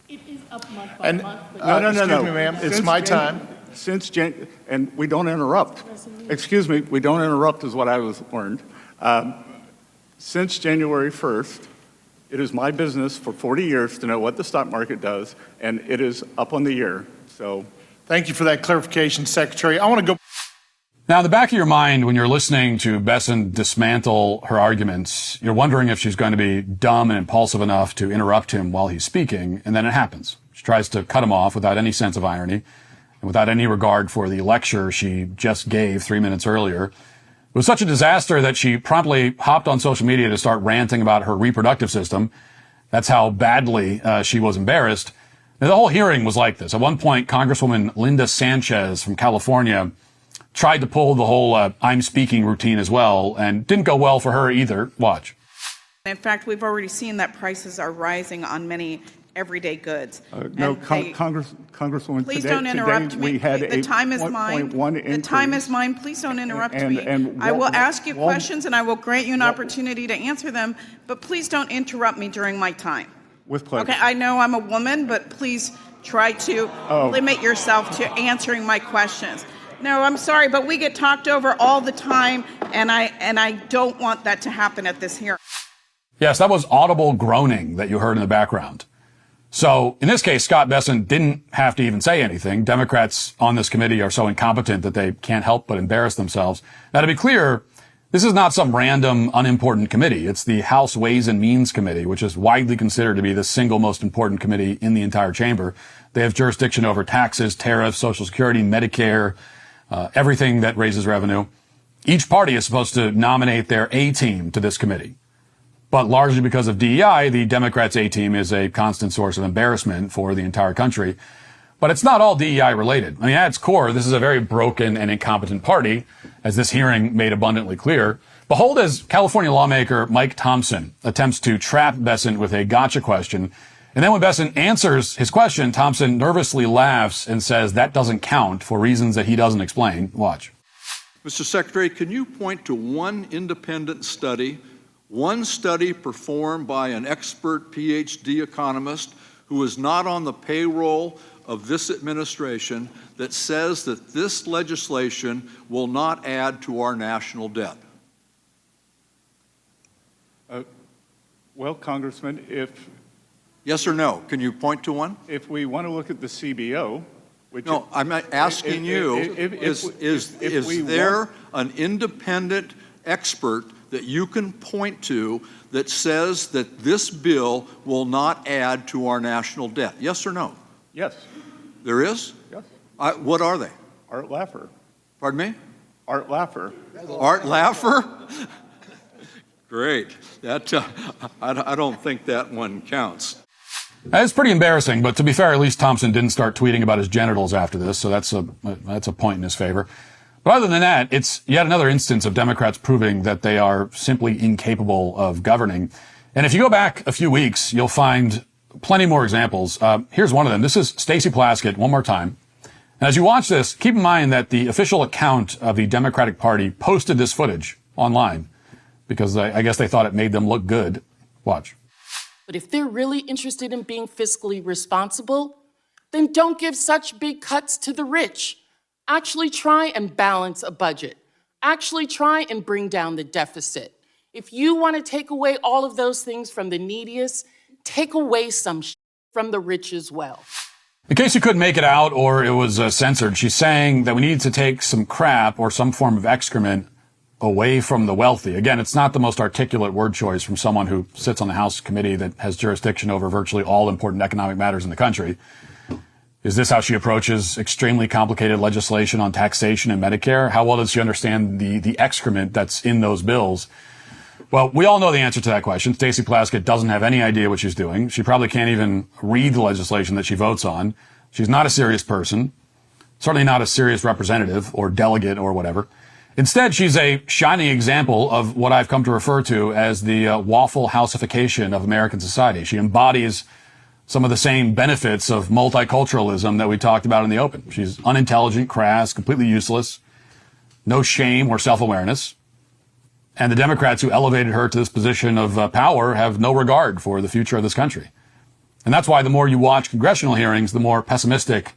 It is up month by month. No. Excuse me, ma'am. It's my time. And we don't interrupt. Excuse me, we don't interrupt is what I was learned. Since January 1st, it is my business for 40 years to know what the stock market does, and it is up on the year. So, thank you for that clarification, Secretary. I want to go. Now, in the back of your mind, when you're listening to Besant dismantle her arguments, you're wondering if she's going to be dumb and impulsive enough to interrupt him while he's speaking, and then it happens. She tries to cut him off without any sense of irony and without any regard for the lecture she just gave 3 minutes earlier. It was such a disaster that she promptly hopped on social media to start ranting about her reproductive system. That's how badly she was embarrassed. Now, the whole hearing was like this. At one point, Congresswoman Linda Sanchez from California tried to pull the whole I'm speaking routine as well, and didn't go well for her either. Watch. In fact, we've already seen that prices are rising on many everyday goods. Congresswoman, please don't interrupt me. The time is mine. The time is mine. Please don't interrupt me. I will ask you questions and I will grant you an opportunity to answer them, but please don't interrupt me during my time. With pleasure. Okay, I know I'm a woman, but please try to limit yourself to answering my questions. No, I'm sorry, but we get talked over all the time, and I don't want that to happen at this hearing. Yes, that was audible groaning that you heard in the background. So, in this case, Scott Besant didn't have to even say anything. Democrats on this committee are so incompetent that they can't help but embarrass themselves. Now, to be clear, this is not some random, unimportant committee. It's the House Ways and Means Committee, which is widely considered to be the single most important committee in the entire chamber. They have jurisdiction over taxes, tariffs, Social Security, Medicare, everything that raises revenue. Each party is supposed to nominate their A-team to this committee. But largely because of DEI, the Democrats' A-team is a constant source of embarrassment for the entire country. But it's not all DEI related. I mean, at its core, this is a very broken and incompetent party, as this hearing made abundantly clear. Behold as California lawmaker Mike Thompson attempts to trap Besant with a gotcha question. And then when Besant answers his question, Thompson nervously laughs and says that doesn't count for reasons that he doesn't explain. Watch. Mr. Secretary, can you point to one independent study, one study performed by an expert PhD economist who is not on the payroll of this administration that says that this legislation will not add to our national debt? Well, Congressman, if... Yes or no? Can you point to one? If we want to look at the CBO, No, I'm not asking you, is there an independent expert that you can point to that says that this bill will not add to our national debt? Yes or no? Yes. There is? Yes. What are they? Art Laffer. Pardon me? Art Laffer. Art Laffer? Great. That I don't think that one counts. It's pretty embarrassing, but to be fair, at least Thompson didn't start tweeting about his genitals after this, so that's a point in his favor. But other than that, it's yet another instance of Democrats proving that they are simply incapable of governing. And if you go back a few weeks, you'll find plenty more examples. Here's one of them. This is Stacey Plaskett, one more time. And as you watch this, keep in mind that the official account of the Democratic Party posted this footage online because I guess they thought it made them look good. Watch. But if they're really interested in being fiscally responsible, then don't give such big cuts to the rich. Actually try and balance a budget. Actually try and bring down the deficit. If you want to take away all of those things from the neediest, take away some from the rich as well. In case you couldn't make it out or it was censored, she's saying that we need to take some crap or some form of excrement away from the wealthy. Again, it's not the most articulate word choice from someone who sits on the House committee that has jurisdiction over virtually all important economic matters in the country. Is this how she approaches extremely complicated legislation on taxation and Medicare? How well does she understand the excrement that's in those bills? Well, we all know the answer to that question. Stacey Plaskett doesn't have any idea what she's doing. She probably can't even read the legislation that she votes on. She's not a serious person, certainly not a serious representative or delegate or whatever. Instead, she's a shining example of what I've come to refer to as the waffle houseification of American society. She embodies some of the same benefits of multiculturalism that we talked about in the open. She's unintelligent, crass, completely useless, no shame or self-awareness. And the Democrats who elevated her to this position of power have no regard for the future of this country. And that's why the more you watch congressional hearings, the more pessimistic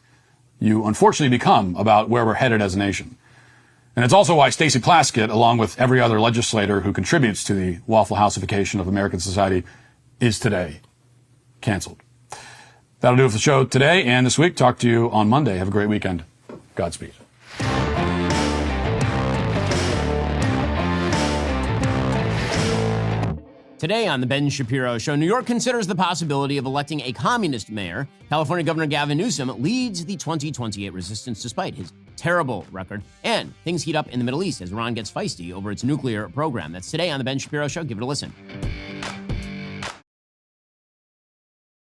you unfortunately become about where we're headed as a nation. And it's also why Stacey Plaskett, along with every other legislator who contributes to the waffle houseification of American society, is today canceled. That'll do it for the show today and this week. Talk to you on Monday. Have a great weekend. Godspeed. Today on The Ben Shapiro Show, New York considers the possibility of electing a communist mayor. California Governor Gavin Newsom leads the 2028 resistance despite his terrible record. And things heat up in the Middle East as Iran gets feisty over its nuclear program. That's today on The Ben Shapiro Show. Give it a listen.